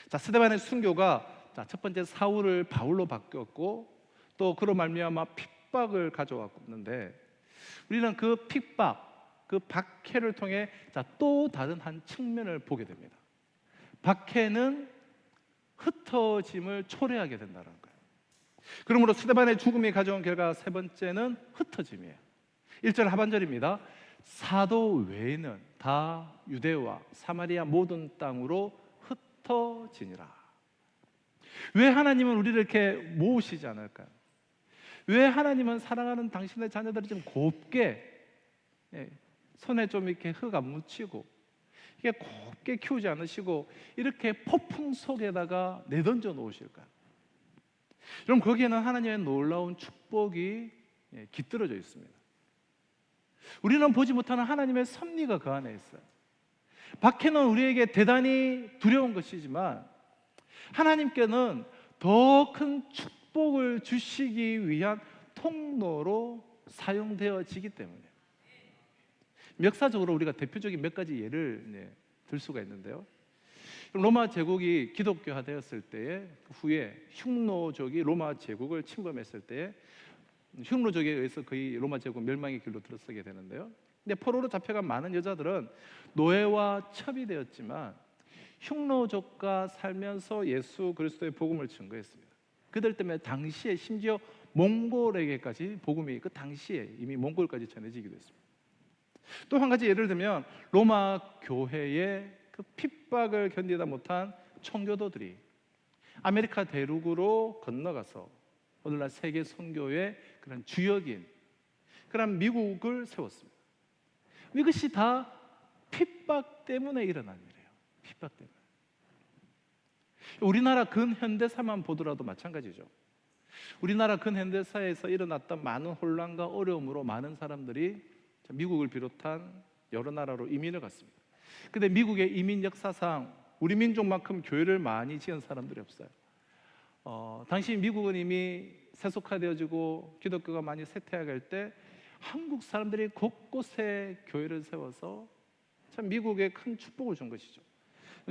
Speaker 2: 자, 스데반의 순교가 첫 번째 사울을 바울로 바뀌었고 또 그로 말미암아 핍박을 가져왔는데 우리는 그 핍박, 그 박해를 통해 또 다른 한 측면을 보게 됩니다. 박해는 흩어짐을 초래하게 된다는 거예요. 그러므로 스데반의 죽음이 가져온 결과 세 번째는 흩어짐이에요. 1절 하반절입니다. 사도 외에는 다 유대와 사마리아 모든 땅으로 흩어지니라. 왜 하나님은 우리를 이렇게 모으시지 않을까요? 왜 하나님은 사랑하는 당신의 자녀들을 좀 곱게 손에 좀 이렇게 흙 안 묻히고 이게 곱게 키우지 않으시고 이렇게 폭풍 속에다가 내던져 놓으실까요? 여러분, 거기에는 하나님의 놀라운 축복이 깃들어져 있습니다. 우리는 보지 못하는 하나님의 섭리가 그 안에 있어요. 박해는 우리에게 대단히 두려운 것이지만 하나님께는 더 큰 축복을 주시기 위한 통로로 사용되어지기 때문에 역사적으로 우리가 대표적인 몇 가지 예를 들 수가 있는데요. 로마 제국이 기독교화되었을 때에 후에 흉노족이 로마 제국을 침범했을 때에 흉노족에 의해서 거의 로마 제국 멸망의 길로 들어서게 되는데요. 근데 포로로 잡혀간 많은 여자들은 노예와 첩이 되었지만 흉노족과 살면서 예수 그리스도의 복음을 증거했습니다. 그들 때문에 당시에 심지어 몽골에게까지 복음이 그 당시에 이미 몽골까지 전해지기도 했습니다. 또 한 가지 예를 들면 로마 교회의 그 핍박을 견디다 못한 청교도들이 아메리카 대륙으로 건너가서 오늘날 세계 선교의 그런 주역인 그런 미국을 세웠습니다. 이것이 다 핍박 때문에 일어난 일이에요. 핍박 때문에. 우리나라 근현대사만 보더라도 마찬가지죠. 우리나라 근현대사에서 일어났던 많은 혼란과 어려움으로 많은 사람들이 미국을 비롯한 여러 나라로 이민을 갔습니다. 근데 미국의 이민 역사상 우리 민족만큼 교회를 많이 지은 사람들이 없어요. 당시 미국은 이미 세속화되어지고 기독교가 많이 쇠퇴해갈 때 한국 사람들이 곳곳에 교회를 세워서 참 미국에 큰 축복을 준 것이죠.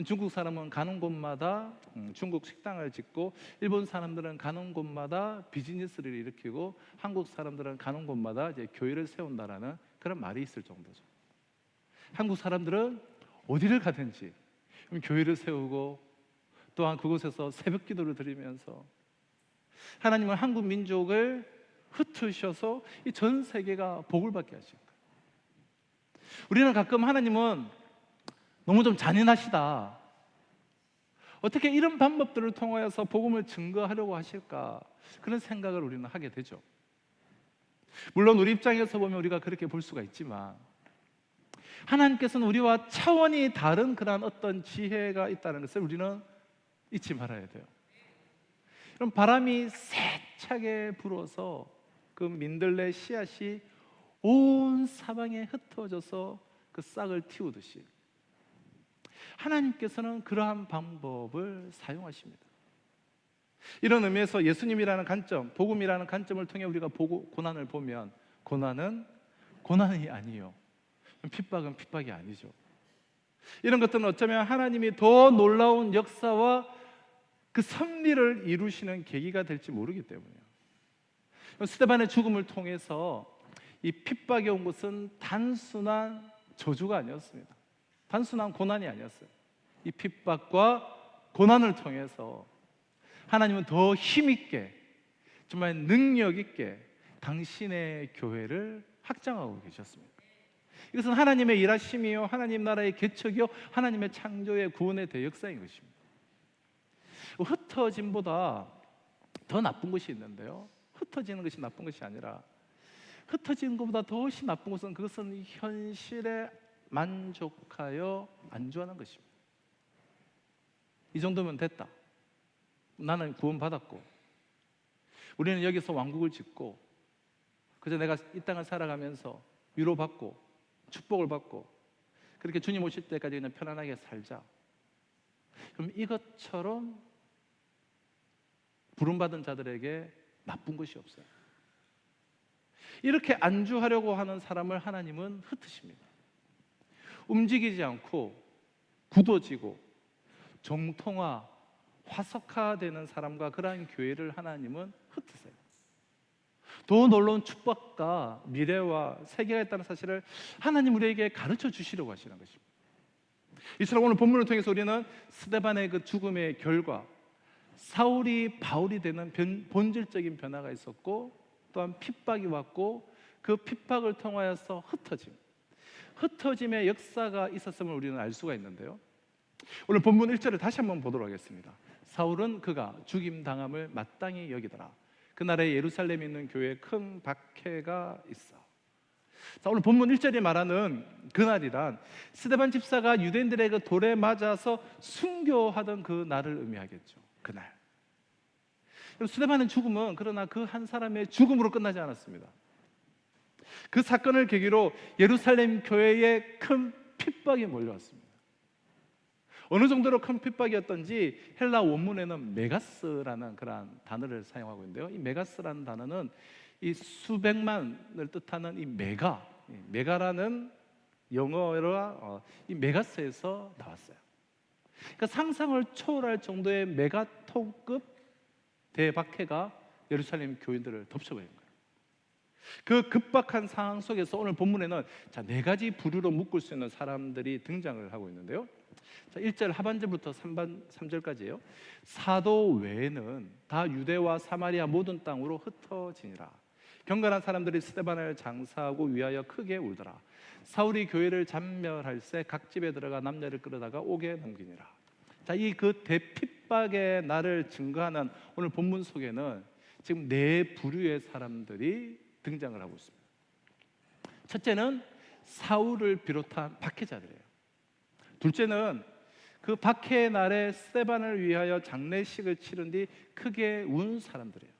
Speaker 2: 중국 사람은 가는 곳마다 중국 식당을 짓고 일본 사람들은 가는 곳마다 비즈니스를 일으키고 한국 사람들은 가는 곳마다 이제 교회를 세운다라는 그런 말이 있을 정도죠. 한국 사람들은 어디를 가든지 교회를 세우고 또한 그곳에서 새벽 기도를 드리면서 하나님은 한국 민족을 흩으셔서 이 전 세계가 복을 받게 하신 거예요. 우리는 가끔 하나님은 너무 좀 잔인하시다, 어떻게 이런 방법들을 통하여서 복음을 증거하려고 하실까, 그런 생각을 우리는 하게 되죠. 물론 우리 입장에서 보면 우리가 그렇게 볼 수가 있지만 하나님께서는 우리와 차원이 다른 그런 어떤 지혜가 있다는 것을 우리는 잊지 말아야 돼요. 그럼 바람이 세차게 불어서 그 민들레 씨앗이 온 사방에 흩어져서 그 싹을 틔우듯이 하나님께서는 그러한 방법을 사용하십니다. 이런 의미에서 예수님이라는 관점, 복음이라는 관점을 통해 우리가 고난을 보면 고난은 고난이 아니요, 핍박은 핍박이 아니죠. 이런 것들은 어쩌면 하나님이 더 놀라운 역사와 그 섭리를 이루시는 계기가 될지 모르기 때문이에요. 스데반의 죽음을 통해서 이 핍박이 온 것은 단순한 저주가 아니었습니다. 단순한 고난이 아니었어요. 이 핍박과 고난을 통해서 하나님은 더 힘있게, 정말 능력있게 당신의 교회를 확장하고 계셨습니다. 이것은 하나님의 일하심이요, 하나님 나라의 개척이요, 하나님의 창조의 구원의 대역사인 것입니다. 흩어짐보다 더 나쁜 것이 있는데요, 흩어지는 것이 나쁜 것이 아니라 흩어지는 것보다 더 훨씬 나쁜 것은 그것은 현실에 만족하여 안주하는 것입니다. 이 정도면 됐다, 나는 구원받았고 우리는 여기서 왕국을 짓고 그저 내가 이 땅을 살아가면서 위로받고 축복을 받고 그렇게 주님 오실 때까지 그냥 편안하게 살자. 그럼 이것처럼 부름받은 자들에게 나쁜 것이 없어요. 이렇게 안주하려고 하는 사람을 하나님은 흩으십니다. 움직이지 않고 굳어지고 정통화, 화석화되는 사람과 그러한 교회를 하나님은 흩으세요. 더 놀라운 축복과 미래와 세계가 있다는 사실을 하나님 우리에게 가르쳐 주시려고 하시는 것입니다. 이처럼 오늘 본문을 통해서 우리는 스데반의 그 죽음의 결과, 사울이 바울이 되는 본질적인 변화가 있었고, 또한 핍박이 왔고, 그 핍박을 통하여서 흩어짐의 역사가 있었음을 우리는 알 수가 있는데요. 오늘 본문 1절을 다시 한번 보도록 하겠습니다. 사울은 그가 죽임당함을 마땅히 여기더라. 그날에 예루살렘에 있는 교회에 큰 박해가 있어. 자, 오늘 본문 1절이 말하는 그날이란 스데반 집사가 유대인들의 그 돌에 맞아서 순교하던 그 날을 의미하겠죠. 그날. 스데반의 죽음은 그러나 그 한 사람의 죽음으로 끝나지 않았습니다. 그 사건을 계기로 예루살렘 교회에 큰 핍박이 몰려왔습니다. 어느 정도로 큰 핍박이었던지 헬라 원문에는 메가스라는 그러한 단어를 사용하고 있는데요. 이 메가스라는 단어는 이 수백만을 뜻하는 이 메가라는 영어가 이 메가스에서 나왔어요. 그러니까 상상을 초월할 정도의 메가톤급 대박해가 예루살렘 교인들을 덮쳐버린 거예요. 그 급박한 상황 속에서 오늘 본문에는 네 가지 부류로 묶을 수 있는 사람들이 등장을 하고 있는데요. 1절 하반절부터 3절까지예요. 사도 외에는 다 유대와 사마리아 모든 땅으로 흩어지니라. 경건한 사람들이 스데반을 장사하고 위하여 크게 울더라. 사울이 교회를 잔멸할새 각 집에 들어가 남녀를 끌어다가 옥에 넘기니라. 이 그 대핍박의 날을 증거하는 오늘 본문 속에는 지금 네 부류의 사람들이 등장을 하고 있습니다. 첫째는 사울을 비롯한 박해자들이에요. 둘째는 그 박해의 날에 스데반을 위하여 장례식을 치른 뒤 크게 운 사람들이에요.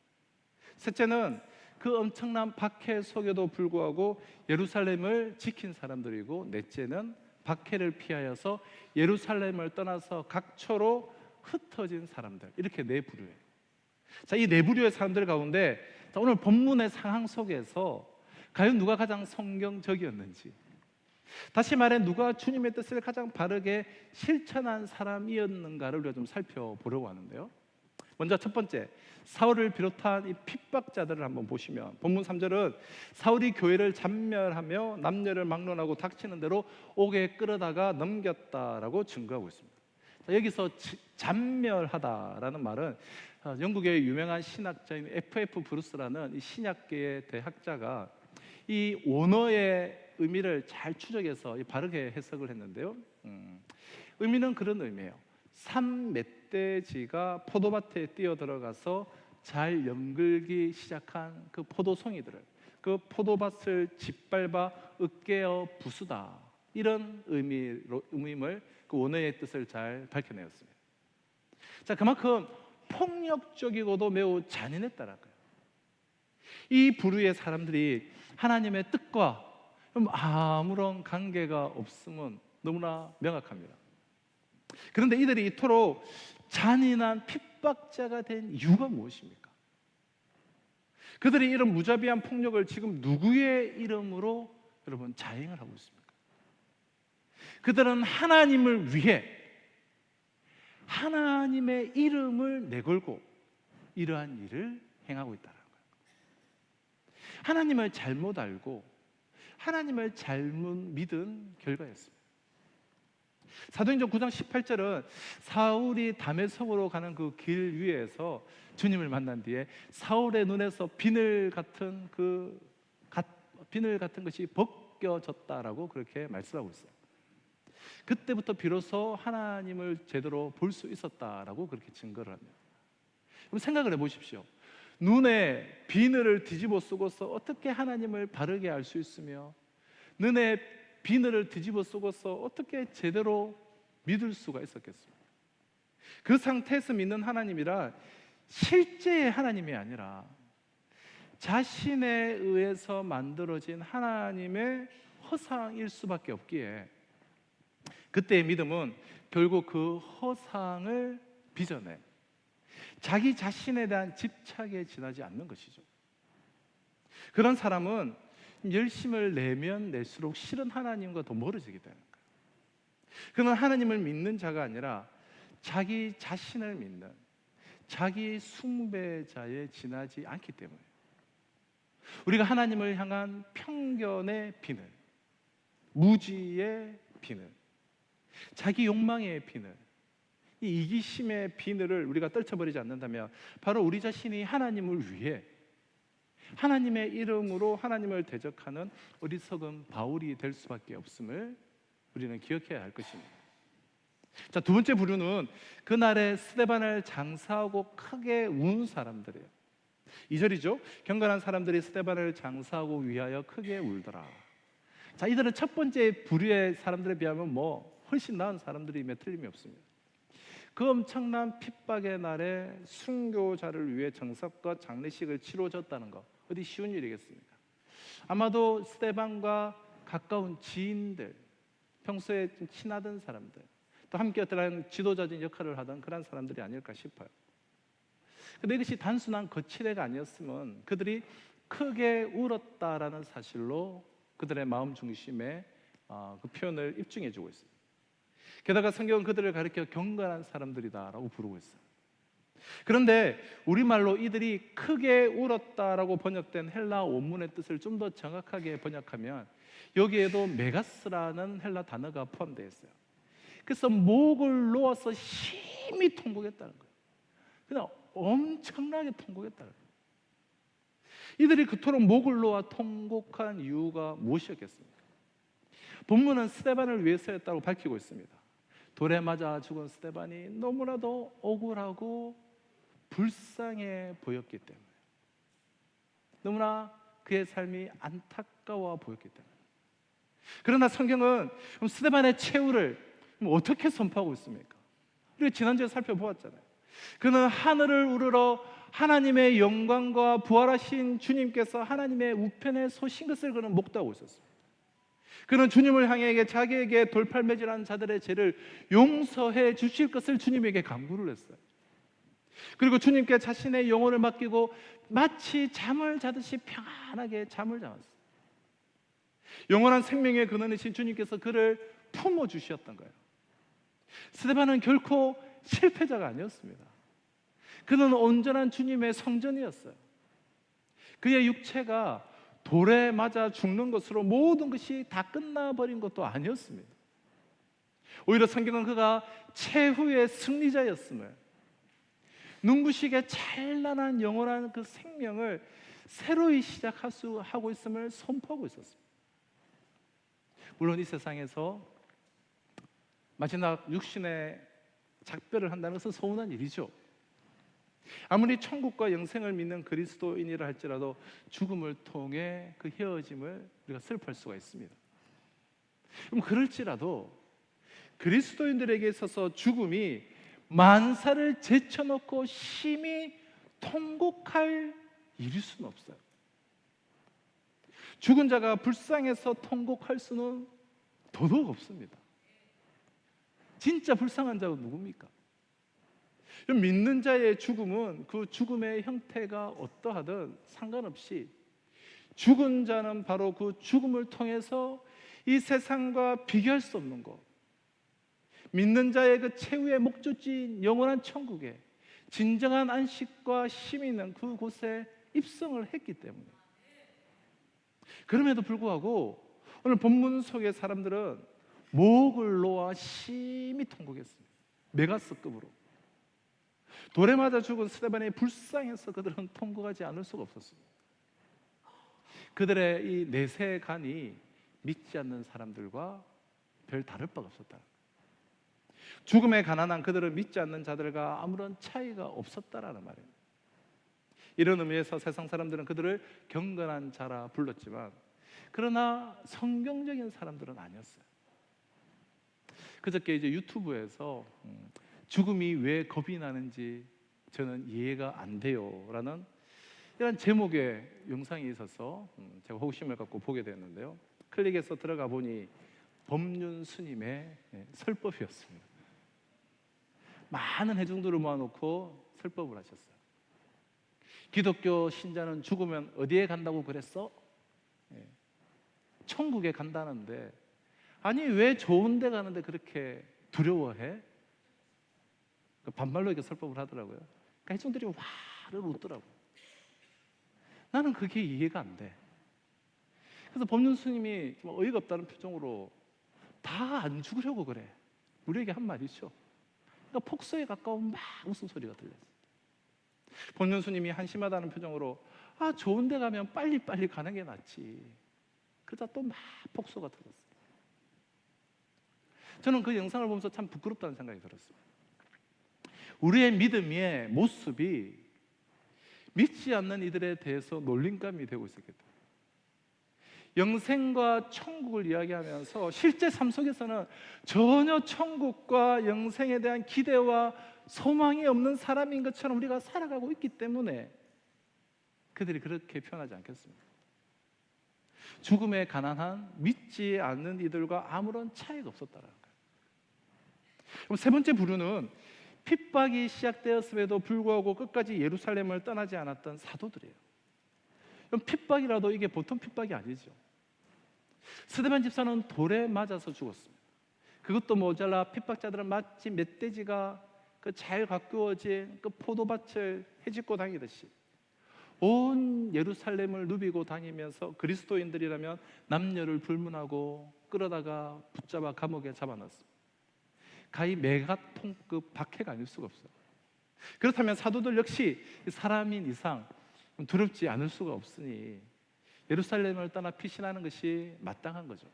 Speaker 2: 셋째는 그 엄청난 박해 속에도 불구하고 예루살렘을 지킨 사람들이고, 넷째는 박해를 피하여서 예루살렘을 떠나서 각처로 흩어진 사람들. 이렇게 네 부류예요. 이 네 부류의 사람들 가운데 오늘 본문의 상황 속에서 과연 누가 가장 성경적이었는지, 다시 말해 누가 주님의 뜻을 가장 바르게 실천한 사람이었는가를 우리가 좀 살펴보려고 하는데요. 먼저 첫 번째, 사울을 비롯한 이 핍박자들을 한번 보시면 본문 3절은 사울이 교회를 잔멸하며 남녀를 막론하고 닥치는 대로 옥에 끌어다가 넘겼다라고 증거하고 있습니다. 여기서 잔멸하다라는 말은 영국의 유명한 신학자인 F.F. 브루스라는 이 신약계의 대학자가 이 원어의 의미를 잘 추적해서 바르게 해석을 했는데요. 의미는 그런 의미예요. 산 멧돼지가 포도밭에 뛰어들어가서 잘 연글기 시작한 그 포도송이들을, 그 포도밭을 짓밟아 으깨어 부수다, 이런 의미를 그 원어의 뜻을 잘 밝혀내었습니다. 그만큼 폭력적이고도 매우 잔인했다는 거예요. 이 부류의 사람들이 하나님의 뜻과 아무런 관계가 없음은 너무나 명확합니다. 그런데 이들이 이토록 잔인한 핍박자가 된 이유가 무엇입니까? 그들이 이런 무자비한 폭력을 지금 누구의 이름으로 여러분 자행을 하고 있습니까? 그들은 하나님을 위해 하나님의 이름을 내걸고 이러한 일을 행하고 있다는 거예요. 하나님을 잘못 알고 하나님을 잘못 믿은 결과였습니다. 사도행전 9장 18절은 사울이 다메섹으로 가는 그 길 위에서 주님을 만난 뒤에 사울의 눈에서 비늘 같은 것이 벗겨졌다라고 그렇게 말씀하고 있어요. 그때부터 비로소 하나님을 제대로 볼 수 있었다라고 그렇게 증거를 합니다. 그럼 생각을 해보십시오. 눈에 비늘을 뒤집어 쓰고서 어떻게 하나님을 바르게 알 수 있으며, 눈에 비늘을 뒤집어 쓰고서 어떻게 제대로 믿을 수가 있었겠습니까? 그 상태에서 믿는 하나님이라 실제의 하나님이 아니라 자신에 의해서 만들어진 하나님의 허상일 수밖에 없기에 그때의 믿음은 결국 그 허상을 빚어내 자기 자신에 대한 집착에 지나지 않는 것이죠. 그런 사람은 열심을 내면 낼수록 실은 하나님과 더 멀어지게 되는 거예요. 그는 하나님을 믿는 자가 아니라 자기 자신을 믿는 자기 숭배자에 지나지 않기 때문에 우리가 하나님을 향한 편견의 비늘, 무지의 비늘, 자기 욕망의 비늘, 이 이기심의 비늘을 우리가 떨쳐버리지 않는다면 바로 우리 자신이 하나님을 위해 하나님의 이름으로 하나님을 대적하는 어리석은 바울이 될 수밖에 없음을 우리는 기억해야 할 것입니다. 자, 두 번째 부류는 그날에 스데반을 장사하고 크게 운 사람들이에요. 2절이죠. 경건한 사람들이 스데반을 장사하고 위하여 크게 울더라. 자, 이들은 첫 번째 부류의 사람들에 비하면 훨씬 나은 사람들임에 틀림이 없습니다. 그 엄청난 핍박의 날에 순교자를 위해 정석과 장례식을 치러줬다는 것, 어디 쉬운 일이겠습니까? 아마도 스데반과 가까운 지인들, 평소에 좀 친하던 사람들, 또 함께 어떤 지도자적인 역할을 하던 그런 사람들이 아닐까 싶어요. 근데 이것이 단순한 거칠애가 아니었으면 그들이 크게 울었다라는 사실로 그들의 마음 중심에 그 표현을 입증해 주고 있습니다. 게다가 성경은 그들을 가리켜 경건한 사람들이다라고 부르고 있어요. 그런데 우리말로 이들이 크게 울었다라고 번역된 헬라 원문의 뜻을 좀 더 정확하게 번역하면 여기에도 메가스라는 헬라 단어가 포함되어 있어요. 그래서 목을 놓아서 심히 통곡했다는 거예요. 그냥 엄청나게 통곡했다는 거예요. 이들이 그토록 목을 놓아 통곡한 이유가 무엇이었겠습니까? 본문은 스데반을 위해서였다고 밝히고 있습니다. 돌에 맞아 죽은 스데반이 너무나도 억울하고 불쌍해 보였기 때문에, 너무나 그의 삶이 안타까워 보였기 때문에. 그러나 성경은 스데반의 최후를 어떻게 선포하고 있습니까? 우리가 지난주에 살펴보았잖아요. 그는 하늘을 우러러 하나님의 영광과 부활하신 주님께서 하나님의 우편에 서신 것을 그는 목도하고 있었습니다. 그는 주님을 향해 자기에게 돌팔매질한 자들의 죄를 용서해 주실 것을 주님에게 간구를 했어요. 그리고 주님께 자신의 영혼을 맡기고 마치 잠을 자듯이 평안하게 잠을 자았어요. 영원한 생명의 근원이신 주님께서 그를 품어주셨던 거예요. 스데반은 결코 실패자가 아니었습니다. 그는 온전한 주님의 성전이었어요. 그의 육체가 돌에 맞아 죽는 것으로 모든 것이 다 끝나버린 것도 아니었습니다. 오히려 성경은 그가 최후의 승리자였음을, 눈부시게 찬란한 영원한 그 생명을 새로이 시작하고 있음을 선포하고 있었습니다. 물론 이 세상에서 마지막 육신의 작별을 한다는 것은 서운한 일이죠. 아무리 천국과 영생을 믿는 그리스도인이라 할지라도 죽음을 통해 그 헤어짐을 우리가 슬퍼할 수가 있습니다. 그럼 그럴지라도 그리스도인들에게 있어서 죽음이 만사를 제쳐놓고 심히 통곡할 일일 수는 없어요. 죽은 자가 불쌍해서 통곡할 수는 더더욱 없습니다. 진짜 불쌍한 자가 누굽니까? 믿는 자의 죽음은 그 죽음의 형태가 어떠하든 상관없이 죽은 자는 바로 그 죽음을 통해서 이 세상과 비교할 수 없는 것, 믿는 자의 그 최후의 목적지인 영원한 천국에 진정한 안식과 쉼이 있는 그곳에 입성을 했기 때문에, 그럼에도 불구하고 오늘 본문 속의 사람들은 목을 놓아 심히 통곡했습니다. 메가스급으로. 돌에 맞아 죽은 스데반이 불쌍해서 그들은 통곡하지 않을 수가 없었습니다. 그들의 이 내세간이 믿지 않는 사람들과 별 다를 바가 없었다. 죽음에 가난한 그들은 믿지 않는 자들과 아무런 차이가 없었다라는 말이에요. 이런 의미에서 세상 사람들은 그들을 경건한 자라 불렀지만, 그러나 성경적인 사람들은 아니었어요. 그저께 이제 유튜브에서 죽음이 왜 겁이 나는지 저는 이해가 안 돼요라는 이런 제목의 영상이 있어서 제가 호기심을 갖고 보게 되었는데요. 클릭해서 들어가 보니 법륜 스님의 설법이었습니다. 많은 회중들을 모아놓고 설법을 하셨어요. 기독교 신자는 죽으면 어디에 간다고 그랬어? 예. 천국에 간다는데, 아니 왜 좋은 데 가는데 그렇게 두려워해? 반말로 이렇게 설법을 하더라고요. 그러니까 회중들이 와를 웃더라고요. 나는 그게 이해가 안 돼. 그래서 법륜 스님이 좀 어이가 없다는 표정으로 다 안 죽으려고 그래. 우리에게 한 말이죠. 그러니까 폭소에 가까운 막 웃음소리가 들렸어요. 법륜 스님이 한심하다는 표정으로 좋은 데 가면 빨리빨리 가는 게 낫지. 그러다 또 막 폭소가 들었어요. 저는 그 영상을 보면서 참 부끄럽다는 생각이 들었어요. 우리의 믿음의 모습이 믿지 않는 이들에 대해서 놀림감이 되고 있었겠다. 영생과 천국을 이야기하면서 실제 삶 속에서는 전혀 천국과 영생에 대한 기대와 소망이 없는 사람인 것처럼 우리가 살아가고 있기 때문에 그들이 그렇게 표현하지 않겠습니까? 죽음에 가난한 믿지 않는 이들과 아무런 차이가 없었다는 거예요. 그럼 세 번째 부류는 핍박이 시작되었음에도 불구하고 끝까지 예루살렘을 떠나지 않았던 사도들이에요. 그럼 핍박이라도 이게 보통 핍박이 아니죠. 스데반 집사는 돌에 맞아서 죽었습니다. 그것도 모자라 핍박자들은 마치 멧돼지가 그 잘 가꾸어진 그 포도밭을 헤집고 다니듯이 온 예루살렘을 누비고 다니면서 그리스도인들이라면 남녀를 불문하고 끌어다가 붙잡아 감옥에 잡아놨습니다. 가히 메가톤급 박해가 아닐 수가 없어요. 그렇다면 사도들 역시 사람인 이상 두렵지 않을 수가 없으니 예루살렘을 떠나 피신하는 것이 마땅한 거죠.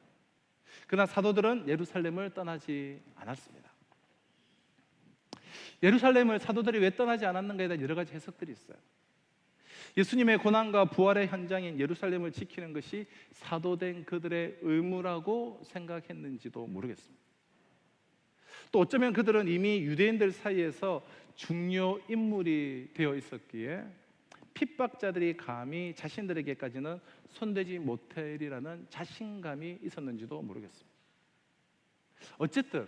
Speaker 2: 그러나 사도들은 예루살렘을 떠나지 않았습니다. 예루살렘을 사도들이 왜 떠나지 않았는가에 대한 여러 가지 해석들이 있어요. 예수님의 고난과 부활의 현장인 예루살렘을 지키는 것이 사도된 그들의 의무라고 생각했는지도 모르겠습니다. 또 어쩌면 그들은 이미 유대인들 사이에서 중요 인물이 되어 있었기에 핍박자들이 감히 자신들에게까지는 손대지 못하리라는 자신감이 있었는지도 모르겠습니다. 어쨌든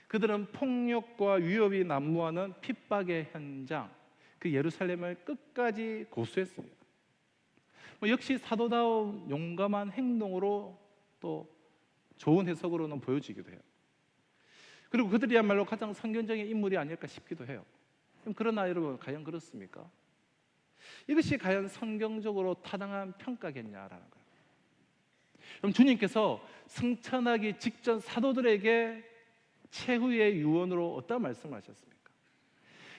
Speaker 2: 그들은 폭력과 위협이 난무하는 핍박의 현장, 그 예루살렘을 끝까지 고수했습니다. 역시 사도다운 용감한 행동으로 또 좋은 해석으로는 보여지기도 해요. 그리고 그들이야말로 가장 성경적인 인물이 아닐까 싶기도 해요. 그러나 여러분, 과연 그렇습니까? 이것이 과연 성경적으로 타당한 평가겠냐라는 거예요. 그럼 주님께서 승천하기 직전 사도들에게 최후의 유언으로 어떤 말씀을 하셨습니까?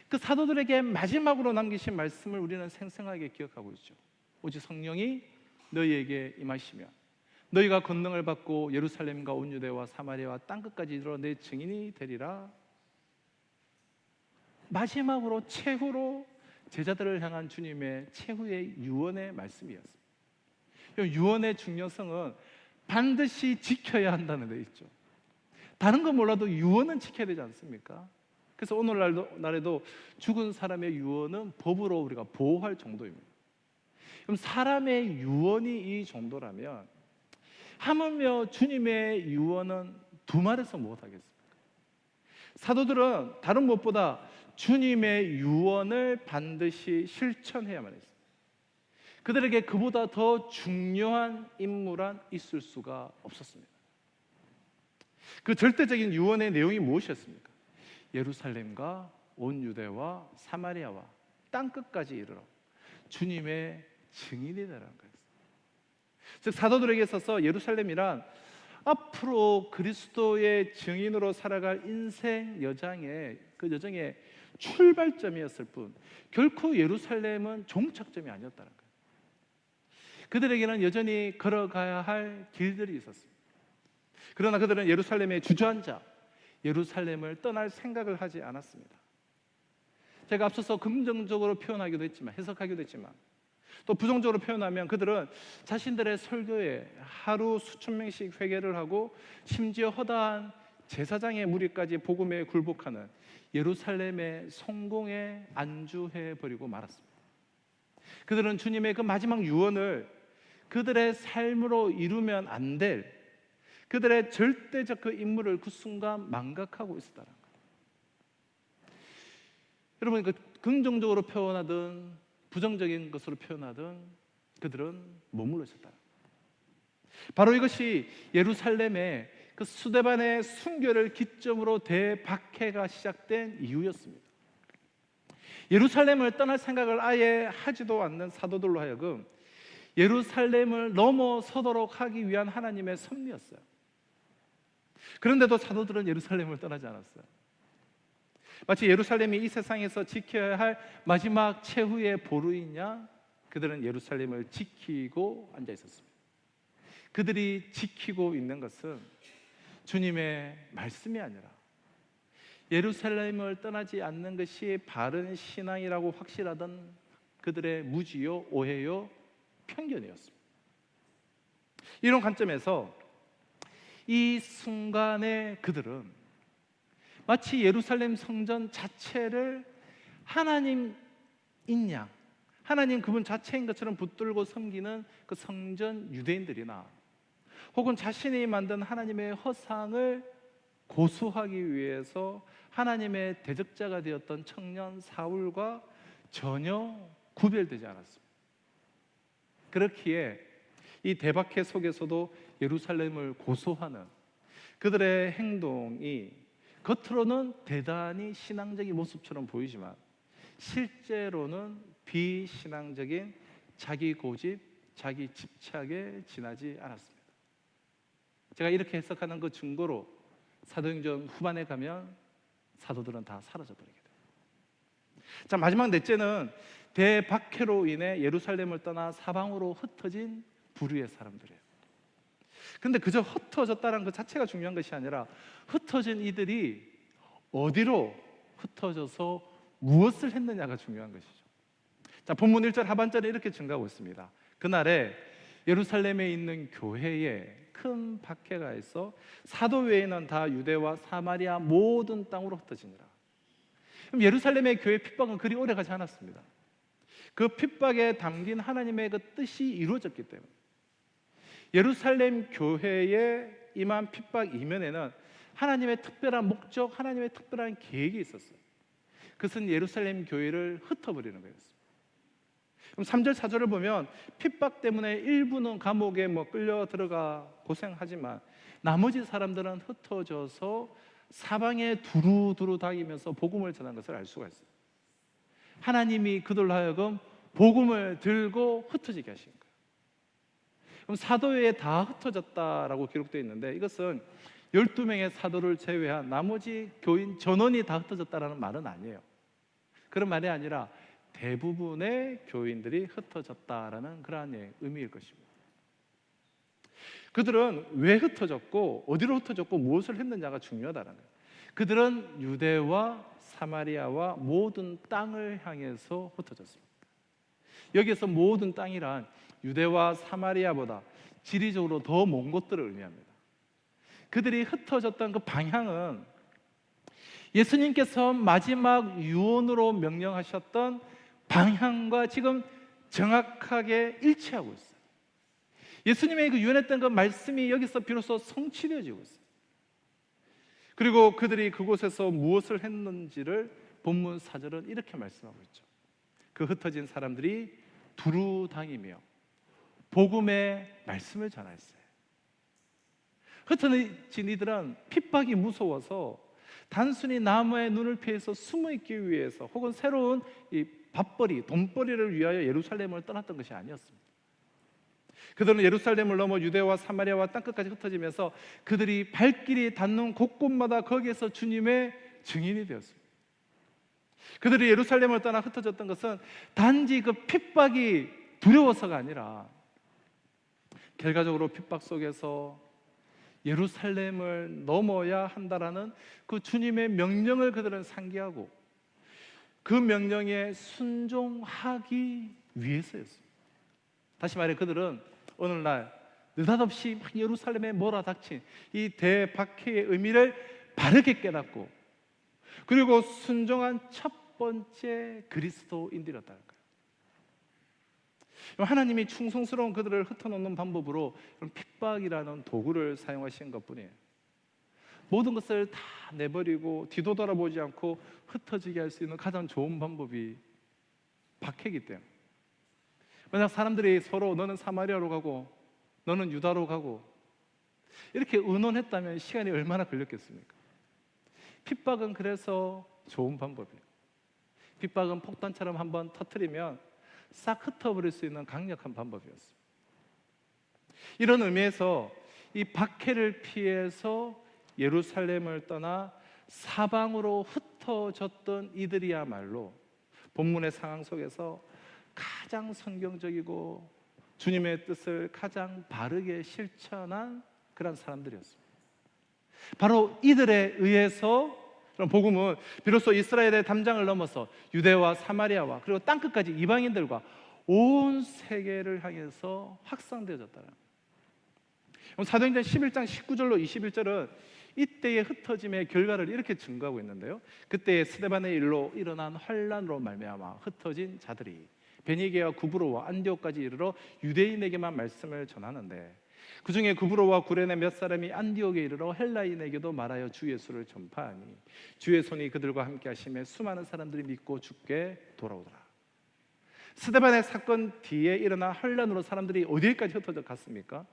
Speaker 2: 그 사도들에게 마지막으로 남기신 말씀을 우리는 생생하게 기억하고 있죠. 오직 성령이 너희에게 임하시면 너희가 권능을 받고 예루살렘과 온 유대와 사마리아와 땅끝까지 이르러 내 증인이 되리라. 마지막으로 최후로 제자들을 향한 주님의 최후의 유언의 말씀이었습니다. 유언의 중요성은 반드시 지켜야 한다는 데 있죠. 다른 건 몰라도 유언은 지켜야 되지 않습니까? 그래서 오늘날에도 죽은 사람의 유언은 법으로 우리가 보호할 정도입니다. 그럼 사람의 유언이 이 정도라면 하물며 주님의 유언은 두말해서 무엇하겠습니까? 사도들은 다른 무엇보다 주님의 유언을 반드시 실천해야만 했습니다. 그들에게 그보다 더 중요한 임무란 있을 수가 없었습니다. 그 절대적인 유언의 내용이 무엇이었습니까? 예루살렘과 온 유대와 사마리아와 땅끝까지 이르러 주님의 증인이 되라는 거예요. 즉 사도들에게 있어서 예루살렘이란 앞으로 그리스도의 증인으로 살아갈 인생 여정의 그 여정의 출발점이었을 뿐 결코 예루살렘은 종착점이 아니었다는 거예요. 그들에게는 여전히 걸어가야 할 길들이 있었습니다. 그러나 그들은 예루살렘에 주저앉아 예루살렘을 떠날 생각을 하지 않았습니다. 제가 앞서서 긍정적으로 표현하기도 했지만, 해석하기도 했지만 또 부정적으로 표현하면 그들은 자신들의 설교에 하루 수천 명씩 회개를 하고 심지어 허다한 제사장의 무리까지 복음에 굴복하는 예루살렘의 성공에 안주해버리고 말았습니다. 그들은 주님의 그 마지막 유언을 그들의 삶으로 이루면 안 될 그들의 절대적 그 임무를 그 순간 망각하고 있었다는 거예요. 여러분, 그 긍정적으로 표현하든 부정적인 것으로 표현하던 그들은 머물러 있었다. 바로 이것이 예루살렘의 그 스데반의 순교를 기점으로 대박해가 시작된 이유였습니다. 예루살렘을 떠날 생각을 아예 하지도 않는 사도들로 하여금 예루살렘을 넘어서도록 하기 위한 하나님의 섭리였어요. 그런데도 사도들은 예루살렘을 떠나지 않았어요. 마치 예루살렘이 이 세상에서 지켜야 할 마지막 최후의 보루이냐, 그들은 예루살렘을 지키고 앉아 있었습니다. 그들이 지키고 있는 것은 주님의 말씀이 아니라 예루살렘을 떠나지 않는 것이 바른 신앙이라고 확실하던 그들의 무지요, 오해요, 편견이었습니다. 이런 관점에서 이 순간에 그들은 마치 예루살렘 성전 자체를 하나님인 양, 하나님 그분 자체인 것처럼 붙들고 섬기는 그 성전 유대인들이나 혹은 자신이 만든 하나님의 허상을 고수하기 위해서 하나님의 대적자가 되었던 청년 사울과 전혀 구별되지 않았습니다. 그렇기에 이 대박해 속에서도 예루살렘을 고소하는 그들의 행동이 겉으로는 대단히 신앙적인 모습처럼 보이지만 실제로는 비신앙적인 자기 고집, 자기 집착에 지나지 않았습니다. 제가 이렇게 해석하는 그 증거로 사도행전 후반에 가면 사도들은 다 사라져 버리게 돼요. 자, 마지막 넷째는 대박해로 인해 예루살렘을 떠나 사방으로 흩어진 부류의 사람들이에요. 근데 그저 흩어졌다는 것 자체가 중요한 것이 아니라 흩어진 이들이 어디로 흩어져서 무엇을 했느냐가 중요한 것이죠. 자, 본문 1절 하반절에 이렇게 증가하고 있습니다. 그날에 예루살렘에 있는 교회에 큰 박해가 있어 사도 외에는 다 유대와 사마리아 모든 땅으로 흩어지니라. 그럼 예루살렘의 교회 핍박은 그리 오래 가지 않았습니다. 그 핍박에 담긴 하나님의 그 뜻이 이루어졌기 때문에 예루살렘 교회에 임한 핍박 이면에는 하나님의 특별한 목적, 하나님의 특별한 계획이 있었어요. 그것은 예루살렘 교회를 흩어버리는 거였습니다. 그럼 3절 4절을 보면 핍박 때문에 일부는 감옥에 끌려 들어가 고생하지만 나머지 사람들은 흩어져서 사방에 두루두루 다니면서 복음을 전한 것을 알 수가 있어요. 하나님이 그들로 하여금 복음을 들고 흩어지게 하신 거예요. 그럼 사도회에 다 흩어졌다라고 기록되어 있는데 이것은 12명의 사도를 제외한 나머지 교인 전원이 다 흩어졌다라는 말은 아니에요. 그런 말이 아니라 대부분의 교인들이 흩어졌다라는 그러한 의미일 것입니다. 그들은 왜 흩어졌고 어디로 흩어졌고 무엇을 했느냐가 중요하다는 거예요. 그들은 유대와 사마리아와 모든 땅을 향해서 흩어졌습니다. 여기에서 모든 땅이란 유대와 사마리아보다 지리적으로 더 먼 곳들을 의미합니다. 그들이 흩어졌던 그 방향은 예수님께서 마지막 유언으로 명령하셨던 방향과 지금 정확하게 일치하고 있어요. 예수님의 그 유언했던 그 말씀이 여기서 비로소 성취되어지고 있어요. 그리고 그들이 그곳에서 무엇을 했는지를 본문 4절은 이렇게 말씀하고 있죠. 그 흩어진 사람들이 두루 다니며 복음의 말씀을 전하였어요. 흩어진 이들은 핍박이 무서워서 단순히 나무의 눈을 피해서 숨어 있기 위해서 혹은 새로운 이 밥벌이, 돈벌이를 위하여 예루살렘을 떠났던 것이 아니었습니다. 그들은 예루살렘을 넘어 유대와 사마리아와 땅끝까지 흩어지면서 그들이 발길이 닿는 곳곳마다 거기에서 주님의 증인이 되었습니다. 그들이 예루살렘을 떠나 흩어졌던 것은 단지 그 핍박이 두려워서가 아니라 결과적으로 핍박 속에서 예루살렘을 넘어야 한다라는 그 주님의 명령을 그들은 상기하고 그 명령에 순종하기 위해서였습니다. 다시 말해 그들은 오늘날 느닷없이 막 예루살렘에 몰아닥친 이 대박해의 의미를 바르게 깨닫고 그리고 순종한 첫 번째 그리스도인들이었다는 거예요. 하나님이 충성스러운 그들을 흩어놓는 방법으로 핍박이라는 도구를 사용하신 것뿐이에요. 모든 것을 다 내버리고 뒤도 돌아보지 않고 흩어지게 할 수 있는 가장 좋은 방법이 박해이기 때문에 만약 사람들이 서로 너는 사마리아로 가고 너는 유다로 가고 이렇게 의논했다면 시간이 얼마나 걸렸겠습니까? 핍박은 그래서 좋은 방법이에요. 핍박은 폭탄처럼 한번 터뜨리면 싹 흩어버릴 수 있는 강력한 방법이었습니다. 이런 의미에서 이 박해를 피해서 예루살렘을 떠나 사방으로 흩어졌던 이들이야말로 본문의 상황 속에서 가장 성경적이고 주님의 뜻을 가장 바르게 실천한 그런 사람들이었습니다. 바로 이들에 의해서 그럼 복음은 비로소 이스라엘의 담장을 넘어서 유대와 사마리아와 그리고 땅끝까지 이방인들과 온 세계를 향해서 확산되어졌다는 거예요. 사도행전 11장 19절로 21절은 이때의 흩어짐의 결과를 이렇게 증거하고 있는데요. 그때 스데반의 일로 일어난 환란으로 말미암아 흩어진 자들이 베니게와 구브로와 안디옥까지 이르러 유대인에게만 말씀을 전하는데 그 중에 구브로와 구레네 몇 사람이 안디옥에 이르러 헬라인에게도 말하여 주 예수를 전파하니 주의 손이 그들과 함께 하심에 수많은 사람들이 믿고 주께 돌아오더라. 스데반의 사건 뒤에 일어난 환란으로 사람들이 어디까지 흩어져 갔습니까?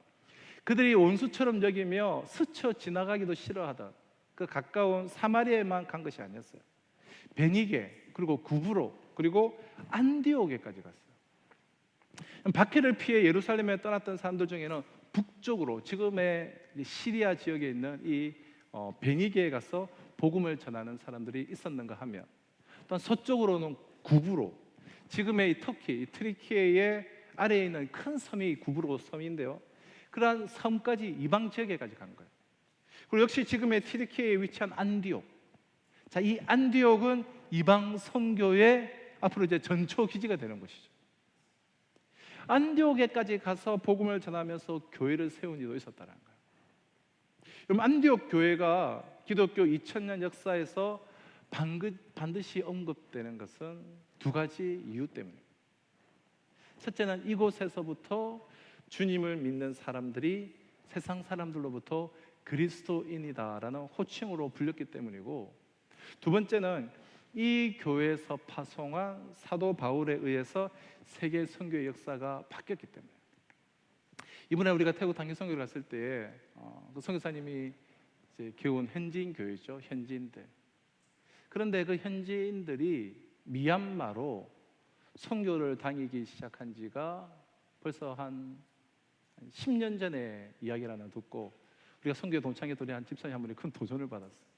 Speaker 2: 그들이 원수처럼 여기며 스쳐 지나가기도 싫어하던 그 가까운 사마리아에만 간 것이 아니었어요. 베니게 그리고 구브로 그리고 안디옥에까지 갔어요. 박해를 피해 예루살렘에 떠났던 사람들 중에는 북쪽으로 지금의 시리아 지역에 있는 이 베니게에 가서 복음을 전하는 사람들이 있었는가 하면 또한 서쪽으로는 구브로 지금의 이 터키, 이 트리키예의 아래에 있는 큰 섬이 구브로 섬인데요. 그러한 섬까지 이방 지역에까지 간 거예요. 그리고 역시 지금의 트리키예에 위치한 안디옥. 자, 이 안디옥은 이방 선교의 앞으로 이제 전초 기지가 되는 것이죠. 안디옥에까지 가서 복음을 전하면서 교회를 세운 이도 있었다는 거예요. 그럼 안디옥 교회가 기독교 2000년 역사에서 반드시 언급되는 것은 두 가지 이유 때문입니다. 첫째는 이곳에서부터 주님을 믿는 사람들이 세상 사람들로부터 그리스도인이다라는 호칭으로 불렸기 때문이고, 두 번째는 이 교회에서 파송한 사도 바울에 의해서 세계 선교의 역사가 바뀌었기 때문에. 이번에 우리가 태국 단기 선교를 갔을 때 그 선교사님이 이제 개운 현지인 교회죠. 현지인들. 그런데 그 현지인들이 미얀마로 선교를 다니기 시작한 지가 벌써 한 10년 전에 이야기를 듣고 우리가 선교에 동창했더니 한 집사님 한 분이 큰 도전을 받았어요.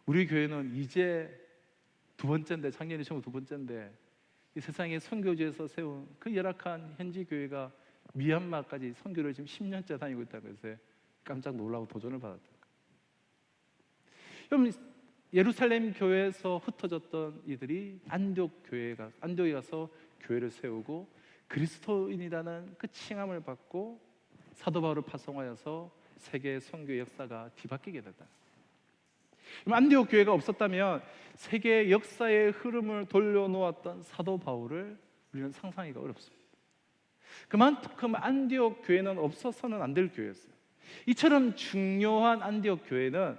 Speaker 2: 우리 교회는 이제 두 번째인데, 작년이 처음 두 번째인데 이 세상의 선교지에서 세운 그 열악한 현지 교회가 미얀마까지 선교를 지금 10년째 다니고 있다고 해서 깜짝 놀라고 도전을 받았다. 그럼 예루살렘 교회에서 흩어졌던 이들이 안디옥에 가서 교회를 세우고 그리스도인이라는 그 칭함을 받고 사도 바울을 파송하여서 세계 선교 역사가 뒤바뀌게 됐다. 안디옥 교회가 없었다면 세계 역사의 흐름을 돌려놓았던 사도 바울을 우리는 상상하기가 어렵습니다. 그만큼 안디옥 교회는 없어서는 안 될 교회였어요. 이처럼 중요한 안디옥 교회는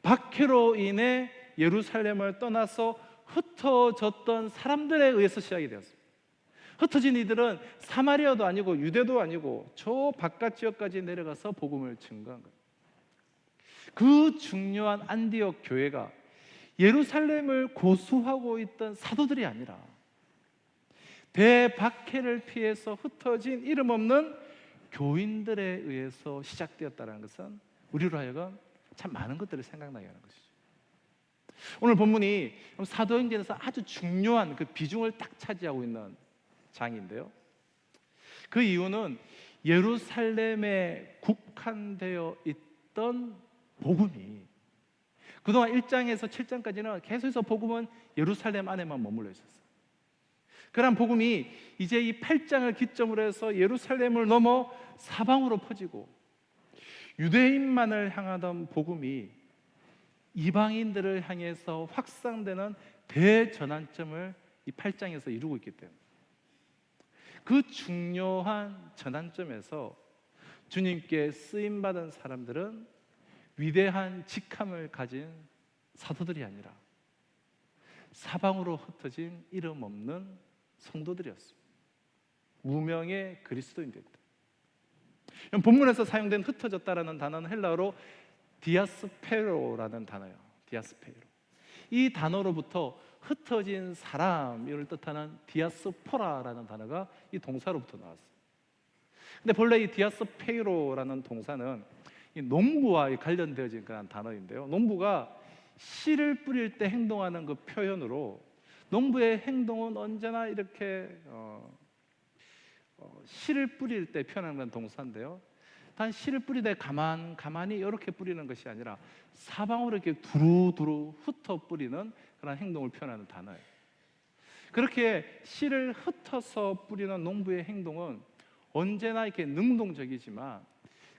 Speaker 2: 박해로 인해 예루살렘을 떠나서 흩어졌던 사람들에 의해서 시작이 되었습니다. 흩어진 이들은 사마리아도 아니고 유대도 아니고 저 바깥 지역까지 내려가서 복음을 증거한 거예요. 그 중요한 안디옥 교회가 예루살렘을 고수하고 있던 사도들이 아니라 대박해를 피해서 흩어진 이름 없는 교인들에 의해서 시작되었다는 것은 우리로 하여금 참 많은 것들을 생각나게 하는 것이죠. 오늘 본문이 사도행전에서 아주 중요한 그 비중을 딱 차지하고 있는 장인데요. 그 이유는 예루살렘에 국한되어 있던 복음이 그동안 1장에서 7장까지는 계속해서 복음은 예루살렘 안에만 머물러 있었어요. 그런 복음이 이제 이 8장을 기점으로 해서 예루살렘을 넘어 사방으로 퍼지고 유대인만을 향하던 복음이 이방인들을 향해서 확산되는 대전환점을 이 8장에서 이루고 있기 때문에 그 중요한 전환점에서 주님께 쓰임받은 사람들은 위대한 직함을 가진 사도들이 아니라 사방으로 흩어진 이름 없는 성도들이었습니다. 무명의 그리스도인 됐다. 본문에서 사용된 흩어졌다라는 단어는 헬라어로 디아스페로라는 단어예요. 디아스페로. 이 단어로부터 흩어진 사람을 뜻하는 디아스포라라는 단어가 이 동사로부터 나왔어요. 근데 본래 이 디아스페로라는 동사는 이 농부와 관련되어진 그런 단어인데요. 농부가 씨를 뿌릴 때 행동하는 그 표현으로 농부의 행동은 언제나 이렇게 씨를 뿌릴 때 표현하는 그런 동사인데요. 단 씨를 뿌릴 때 가만히 이렇게 뿌리는 것이 아니라 사방으로 이렇게 두루두루 흩어 뿌리는 그런 행동을 표현하는 단어예요. 그렇게 씨를 흩어서 뿌리는 농부의 행동은 언제나 이렇게 능동적이지만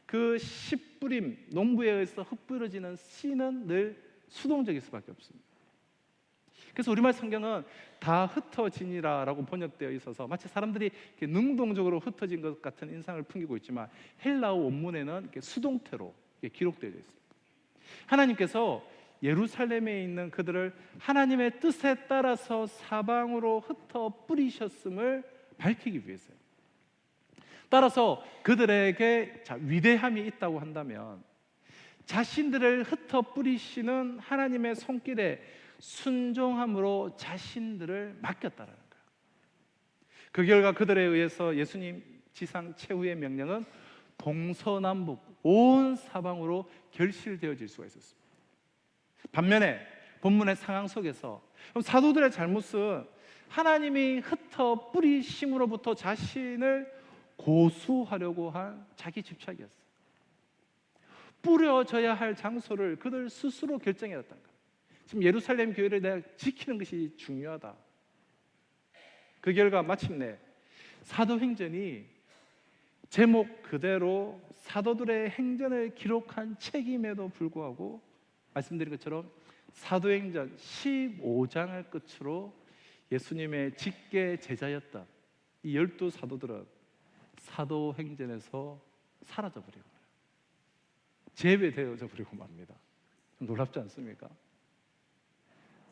Speaker 2: 그 씨뿌림, 농부에 의해서 흩뿌려지는 씨는 늘 수동적일 수밖에 없습니다. 그래서 우리말 성경은 다 흩어지니라라고 번역되어 있어서 마치 사람들이 이렇게 능동적으로 흩어진 것 같은 인상을 풍기고 있지만 헬라어 원문에는 이렇게 수동태로 이렇게 기록되어 있습니다. 하나님께서 예루살렘에 있는 그들을 하나님의 뜻에 따라서 사방으로 흩어 뿌리셨음을 밝히기 위해서요. 따라서 그들에게 위대함이 있다고 한다면 자신들을 흩어 뿌리시는 하나님의 손길에 순종함으로 자신들을 맡겼다라는 거예요. 그 결과 그들에 의해서 예수님 지상 최후의 명령은 동서남북 온 사방으로 결실되어질 수가 있었습니다. 반면에 본문의 상황 속에서 사도들의 잘못은 하나님이 흩어 뿌리심으로부터 자신을 고수하려고 한 자기 집착이었어요. 뿌려져야 할 장소를 그들 스스로 결정해왔다는 거예요. 지금 예루살렘 교회를 내가 지키는 것이 중요하다. 그 결과 마침내 사도행전이 제목 그대로 사도들의 행전을 기록한 책임에도 불구하고 말씀드린 것처럼 사도행전 15장을 끝으로 예수님의 직계 제자였던 이 12사도들은 사도행전에서 사라져버리고 제외되어져 버리고 맙니다. 놀랍지 않습니까?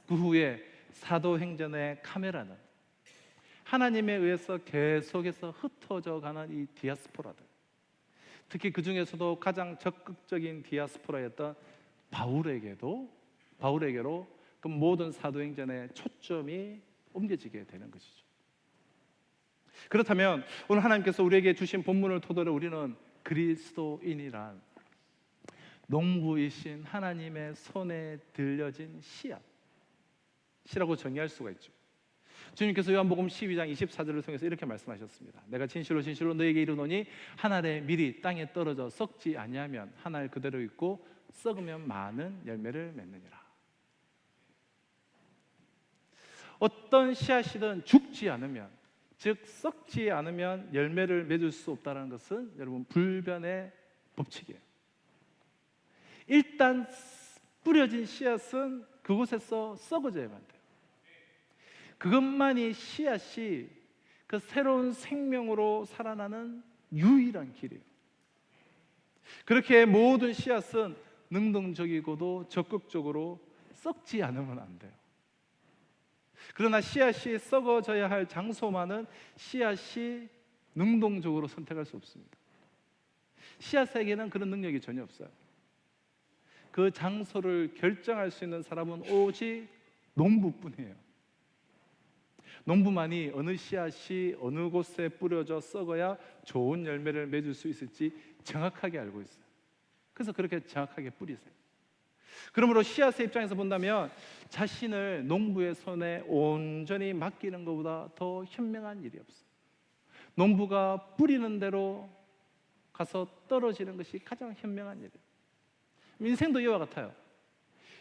Speaker 2: 그 후에 사도행전의 카메라는 하나님에 의해서 계속해서 흩어져 가는 이 디아스포라들, 특히 그 중에서도 가장 적극적인 디아스포라였던 바울에게로 그 모든 사도행전의 초점이 옮겨지게 되는 것이죠. 그렇다면 오늘 하나님께서 우리에게 주신 본문을 토대로 우리는 그리스도인이란 농부이신 하나님의 손에 들려진 씨라고 정의할 수가 있죠. 주님께서 요한복음 12장 24절을 통해서 이렇게 말씀하셨습니다. 내가 진실로 진실로 너에게 이르노니 한 알의 밀이 땅에 떨어져 썩지 아니하면 한 알 그대로 있고 썩으면 많은 열매를 맺느니라. 어떤 씨앗이든 죽지 않으면, 즉 썩지 않으면 열매를 맺을 수 없다는 것은 여러분 불변의 법칙이에요. 일단 뿌려진 씨앗은 그곳에서 썩어져야만 돼요. 그것만이 씨앗이 그 새로운 생명으로 살아나는 유일한 길이에요. 그렇게 모든 씨앗은 능동적이고도 적극적으로 썩지 않으면 안 돼요. 그러나 씨앗이 썩어져야 할 장소만은 씨앗이 능동적으로 선택할 수 없습니다. 씨앗에게는 그런 능력이 전혀 없어요. 그 장소를 결정할 수 있는 사람은 오직 농부뿐이에요. 농부만이 어느 씨앗이 어느 곳에 뿌려져 썩어야 좋은 열매를 맺을 수 있을지 정확하게 알고 있어요. 그래서 그렇게 정확하게 뿌리세요. 그러므로 씨앗의 입장에서 본다면 자신을 농부의 손에 온전히 맡기는 것보다 더 현명한 일이 없어요. 농부가 뿌리는 대로 가서 떨어지는 것이 가장 현명한 일이에요. 인생도 이와 같아요.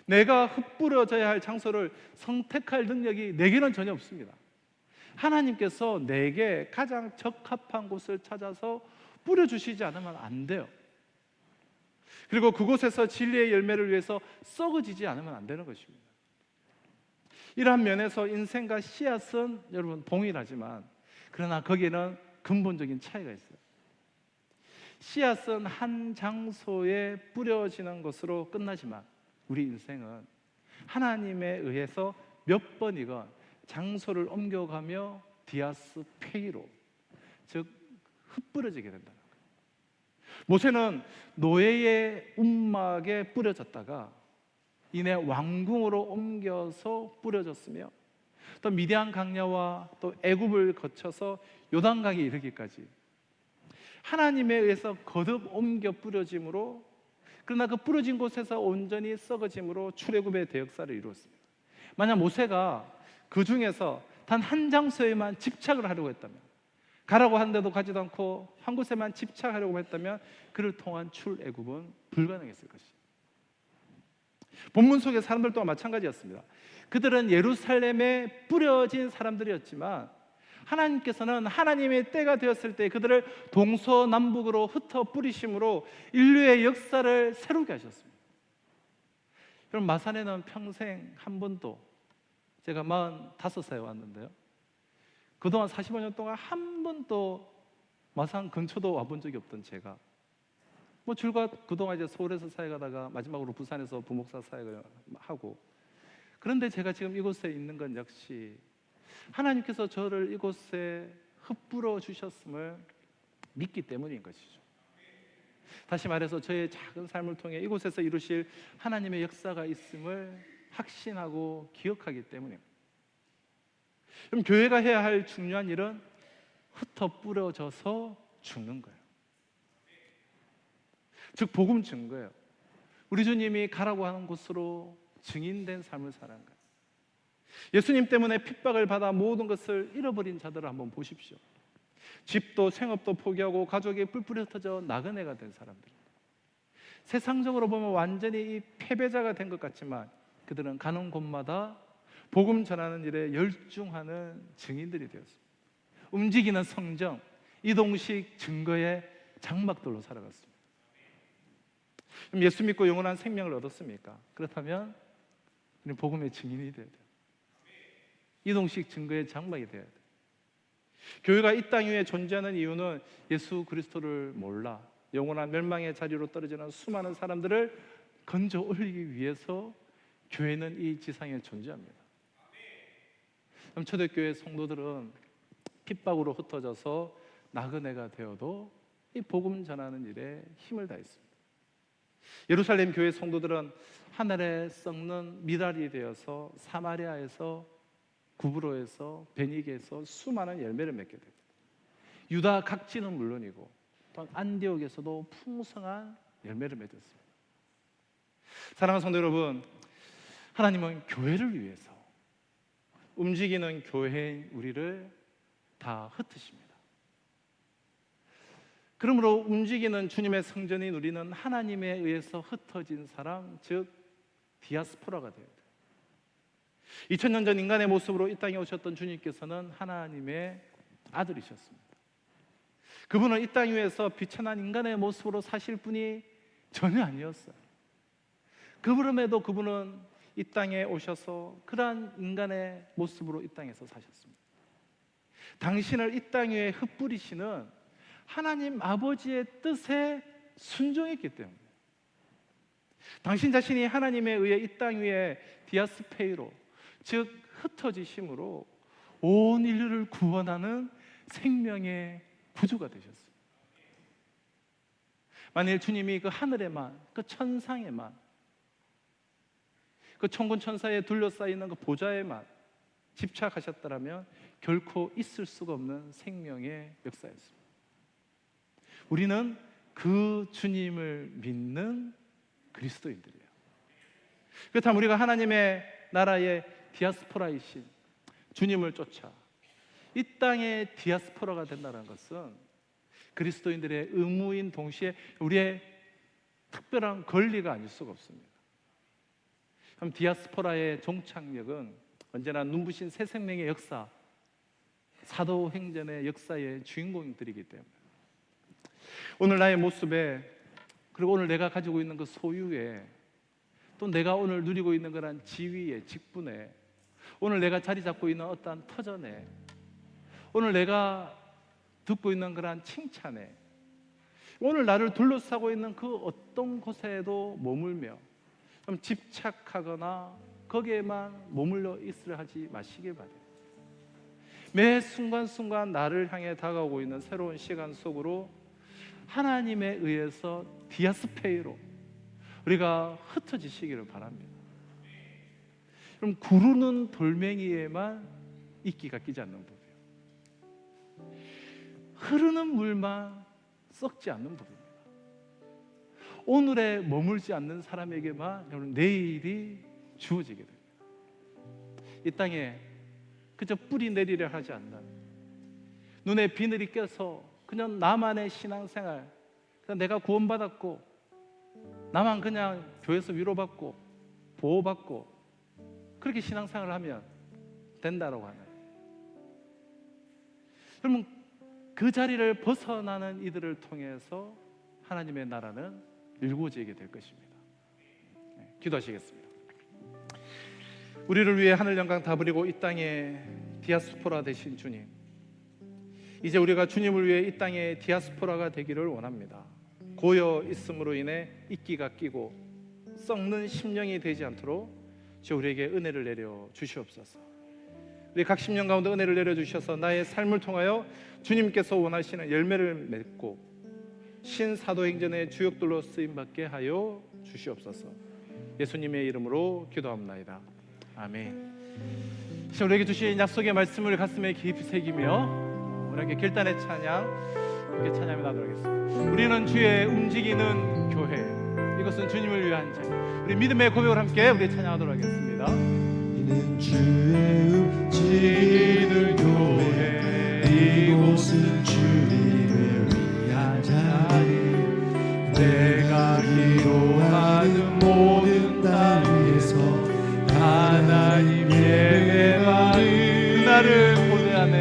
Speaker 2: 내가 흩뿌려져야 할 장소를 선택할 능력이 내게는 전혀 없습니다. 하나님께서 내게 가장 적합한 곳을 찾아서 뿌려주시지 않으면 안 돼요. 그리고 그곳에서 진리의 열매를 위해서 썩어지지 않으면 안 되는 것입니다. 이러한 면에서 인생과 씨앗은 여러분 동일하지만 그러나 거기에는 근본적인 차이가 있어요. 씨앗은 한 장소에 뿌려지는 것으로 끝나지만 우리 인생은 하나님에 의해서 몇 번이건 장소를 옮겨가며 디아스페이로 즉 흩뿌려지게 된다는 거예요. 모세는 노예의 움막에 뿌려졌다가 이내 왕궁으로 옮겨서 뿌려졌으며 또 미디안 강야와 또 애굽을 거쳐서 요단강에 이르기까지 하나님에 의해서 거듭 옮겨 뿌려짐으로, 그러나 그 뿌려진 곳에서 온전히 썩어짐으로 출애굽의 대역사를 이루었습니다. 만약 모세가 그 중에서 단 한 장소에만 집착을 하려고 했다면, 가라고 하는데도 가지도 않고 한 곳에만 집착하려고 했다면 그를 통한 출애굽은 불가능했을 것입니다. 본문 속의 사람들 또한 마찬가지였습니다. 그들은 예루살렘에 뿌려진 사람들이었지만 하나님께서는 하나님의 때가 되었을 때 그들을 동서남북으로 흩어 뿌리심으로 인류의 역사를 새롭게 하셨습니다. 여러분, 마산에는 평생 한 번도, 제가 45살에 왔는데요, 그동안 45년 동안 한 번도 마산 근처도 와본 적이 없던 제가 줄과 그동안 이제 서울에서 사역하다가 마지막으로 부산에서 부목사 사역을 하고, 그런데 제가 지금 이곳에 있는 건 역시 하나님께서 저를 이곳에 흩뿌려 주셨음을 믿기 때문인 것이죠. 다시 말해서 저의 작은 삶을 통해 이곳에서 이루실 하나님의 역사가 있음을 확신하고 기억하기 때문입니다. 그럼 교회가 해야 할 중요한 일은 흩어 뿌려져서 죽는 거예요. 즉 복음 증거예요. 우리 주님이 가라고 하는 곳으로 증인된 삶을 살아가는 거예요. 예수님 때문에 핍박을 받아 모든 것을 잃어버린 자들을 한번 보십시오. 집도 생업도 포기하고 가족이 뿔뿔이 흩어져 나그네가 된 사람들. 세상적으로 보면 완전히 이 패배자가 된 것 같지만 그들은 가는 곳마다 복음 전하는 일에 열중하는 증인들이 되었습니다. 움직이는 성정, 이동식 증거의 장막들로 살아갔습니다. 그럼 예수 믿고 영원한 생명을 얻었습니까? 그렇다면 우리는 복음의 증인이 되어야 돼요. 이동식 증거의 장막이 되어야 돼요. 교회가 이 땅 위에 존재하는 이유는 예수 그리스도를 몰라 영원한 멸망의 자리로 떨어지는 수많은 사람들을 건져 올리기 위해서 교회는 이 지상에 존재합니다. 그럼 초대교회 성도들은 핍박으로 흩어져서 나그네가 되어도 이 복음 전하는 일에 힘을 다했습니다. 예루살렘 교회 성도들은 하늘에 썩는 미랄이 되어서 사마리아에서, 구브로에서, 베니게에서 수많은 열매를 맺게 됩니다. 유다 각지는 물론이고 또 안디옥에서도 풍성한 열매를 맺었습니다. 사랑하는 성도 여러분, 하나님은 교회를 위해서 움직이는 교회인 우리를 다 흩으십니다. 그러므로 움직이는 주님의 성전인 우리는 하나님에 의해서 흩어진 사람, 즉 디아스포라가 되어야 돼요. 2000년 전 인간의 모습으로 이 땅에 오셨던 주님께서는 하나님의 아들이셨습니다. 그분은 이 땅 위에서 비천한 인간의 모습으로 사실 분이 전혀 아니었어요. 그럼에도 그분은 이 땅에 오셔서 그러한 인간의 모습으로 이 땅에서 사셨습니다. 당신을 이 땅 위에 흩뿌리시는 하나님 아버지의 뜻에 순종했기 때문에, 당신 자신이 하나님에 의해 이 땅 위에 디아스페이로, 즉 흩어지심으로 온 인류를 구원하는 생명의 구주가 되셨습니다. 만일 주님이 그 하늘에만, 그 천상에만, 그 천군 천사에 둘러싸이는 그 보좌에만 집착하셨더라면 결코 있을 수가 없는 생명의 역사였습니다. 우리는 그 주님을 믿는 그리스도인들이에요. 그렇다면 우리가 하나님의 나라의 디아스포라이신 주님을 쫓아 이 땅의 디아스포라가 된다는 것은 그리스도인들의 의무인 동시에 우리의 특별한 권리가 아닐 수가 없습니다. 그럼 디아스포라의 종착역은 언제나 눈부신 새 생명의 역사, 사도행전의 역사의 주인공들이기 때문에 오늘 나의 모습에, 그리고 오늘 내가 가지고 있는 그 소유에, 또 내가 오늘 누리고 있는 그런 지위에, 직분에, 오늘 내가 자리 잡고 있는 어떠한 터전에, 오늘 내가 듣고 있는 그런 칭찬에, 오늘 나를 둘러싸고 있는 그 어떤 곳에도 머물며 좀 집착하거나 거기에만 머물러 있으려 하지 마시길 바래요. 매 순간순간 나를 향해 다가오고 있는 새로운 시간 속으로 하나님에 의해서 디아스페이로 우리가 흩어지시기를 바랍니다. 그럼 구르는 돌멩이에만 이끼가 끼지 않는 법이에요. 흐르는 물만 썩지 않는 법입니다. 오늘에 머물지 않는 사람에게만 여러분 내일이 주어지게 됩니다. 이 땅에 그저 뿌리 내리려 하지 않는, 눈에 비늘이 껴서 그냥 나만의 신앙생활, 그냥 내가 구원받았고 나만 그냥 교회에서 위로받고 보호받고 그렇게 신앙생활을 하면 된다라고 하는, 그러면 그 자리를 벗어나는 이들을 통해서 하나님의 나라는 일구어지게 될 것입니다. 기도하시겠습니다. 우리를 위해 하늘 영광 다 버리고 이 땅에 디아스포라 되신 주님, 이제 우리가 주님을 위해 이 땅에 디아스포라가 되기를 원합니다. 고여 있음으로 인해 이끼가 끼고 썩는 심령이 되지 않도록 주 우리에게 은혜를 내려 주시옵소서. 우리 각 심령 가운데 은혜를 내려 주셔서 나의 삶을 통하여 주님께서 원하시는 열매를 맺고 신사도행전의 주역들로 쓰임받게 하여 주시옵소서. 예수님의 이름으로 기도합나이다. 아멘. 우리에게 주신 약속의 말씀을 가슴에 깊이 새기며 우리에게 결단의 찬양 함께 찬양해 나도록 하겠습니다. 우리는 주의 움직이는 교회, 이것은 주님을 위한 자리. 우리 믿음의 고백을 함께 우리 찬양하도록 하겠습니다.
Speaker 1: 이는 주의 움직이는 교회, 이곳은 주님을 위한 자리. 내가 기도하는 모든 땅 위에서 하나님 예배하는
Speaker 2: 나를 고대하네.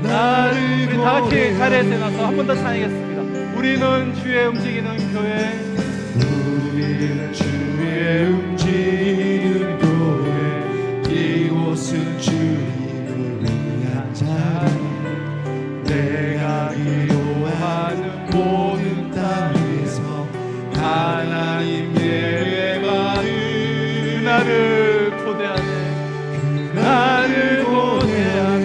Speaker 1: 나를
Speaker 2: 우리 다 같이 자리에서 일어나서 한 번 더 찬양하겠습니다. 우리는 주의 움직이는 교회,
Speaker 1: 우리는 주의 움직이는 교회, 이곳은 주님을 위한 자리. 내가 기도하는 모든 땅 위에서 하나님 예배하는
Speaker 2: 나를 고대하네.
Speaker 1: 나를 고대하네.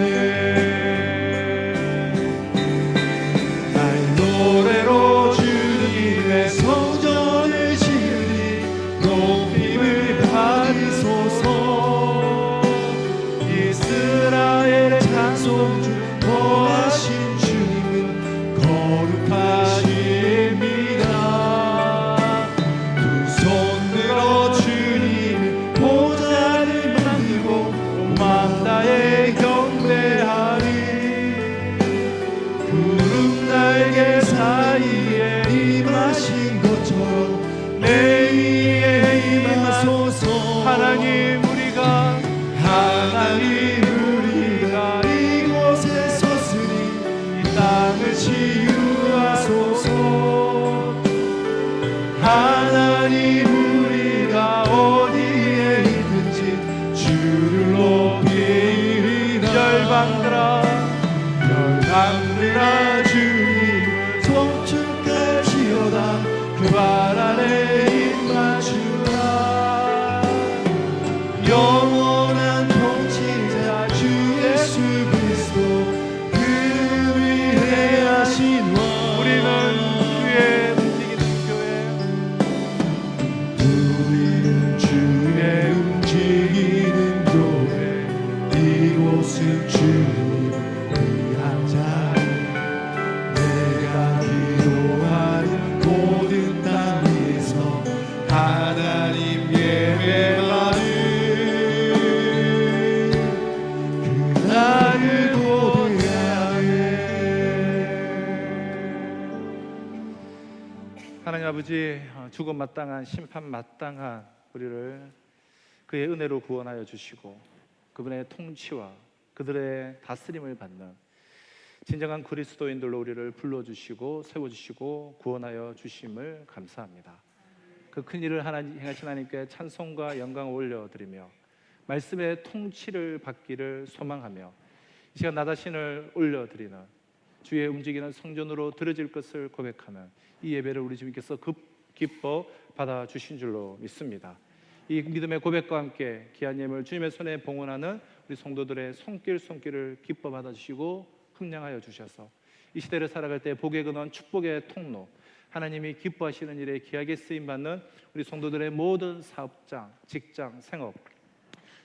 Speaker 1: 날 노래로 주님의 성전을 지으니 높임을 받으소서. 이스라엘의 찬송 중 거하신 주님은 거룩하십니다. 두 손 들어 주님의 보좌를 만들고 온 마음 다해 경배하리. 구름 날개 사이에 임하신 것처럼 내 위에 임하소서.
Speaker 2: 하나님 우리가
Speaker 1: 이곳에 섰으니 이 땅을 치유하소서. 하나님 우리가 어디에 있든지 주를 높이리라. 열방들아 주님을 송축할지어다. 그 발 아래 입맞추라. 영원한 통치자 주 예수 그리스도 그를 위하신 왕.
Speaker 2: 우리는 주의 움직이는 교회,
Speaker 1: 우리는 주의 움직이는 교회, 이곳은 주님을 위한 자리. 내가 기도하는 모든 땅 위에서 하나님 예배하는 그 나를 고대하네.
Speaker 2: 하나님 아버지, 죽음 마땅한 심판 마땅한 우리를 그의 은혜로 구원하여 주시고 그분의 통치와 그들의 다스림을 받는 진정한 그리스도인들로 우리를 불러주시고 세워주시고 구원하여 주심을 감사합니다. 그 큰 일을 행하신 하나님께 찬송과 영광을 올려드리며 말씀의 통치를 받기를 소망하며 이 시간 나 자신을 올려드리는 주의 움직이는 성전으로 드려질 것을 고백하는 이 예배를 우리 주님께서 기뻐 받아주신 줄로 믿습니다. 이 믿음의 고백과 함께 귀한 예물 주님의 손에 봉헌하는 우리 성도들의 손길을 기뻐 받아주시고 흠량하여 주셔서 이 시대를 살아갈 때 복의 근원, 축복의 통로, 하나님이 기뻐하시는 일에 귀하게 쓰임받는 우리 성도들의 모든 사업장, 직장, 생업,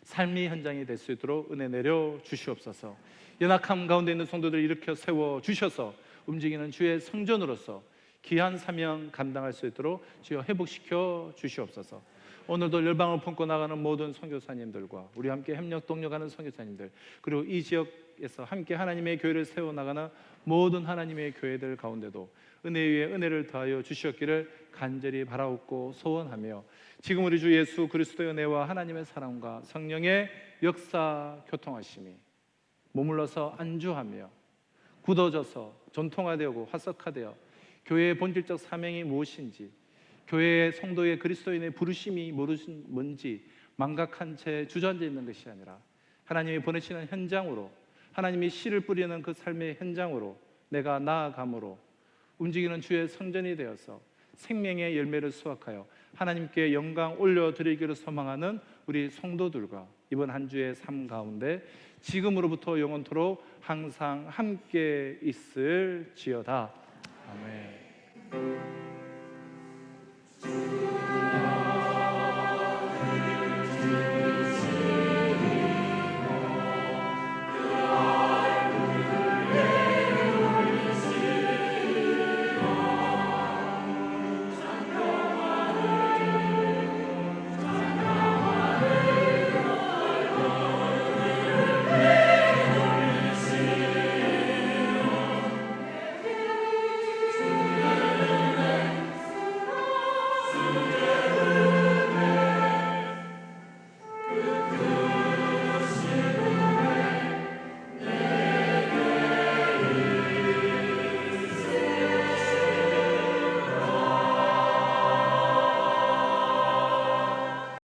Speaker 2: 삶의 현장이 될 수 있도록 은혜 내려 주시옵소서. 연약함 가운데 있는 성도들을 일으켜 세워 주셔서 움직이는 주의 성전으로서 귀한 사명 감당할 수 있도록 주여 회복시켜 주시옵소서. 오늘도 열방을 품고 나가는 모든 선교사님들과 우리 함께 협력 동력하는 선교사님들, 그리고 이 지역에서 함께 하나님의 교회를 세워나가는 모든 하나님의 교회들 가운데도 은혜 위에 은혜를 더하여 주시옵기를 간절히 바라옵고 소원하며, 지금 우리 주 예수 그리스도의 은혜와 하나님의 사랑과 성령의 역사 교통하심이 머물러서 안주하며 굳어져서 전통화되고 화석화되어 교회의 본질적 사명이 무엇인지, 교회의 성도의 그리스도인의 부르심이 뭔지 망각한 채 주저앉아 있는 것이 아니라 하나님이 보내시는 현장으로, 하나님이 씨를 뿌리는 그 삶의 현장으로 내가 나아감으로 움직이는 주의 성전이 되어서 생명의 열매를 수확하여 하나님께 영광 올려드리기를 소망하는 우리 성도들과 이번 한 주의 삶 가운데 지금으로부터 영원토록 항상 함께 있을지어다. 아멘.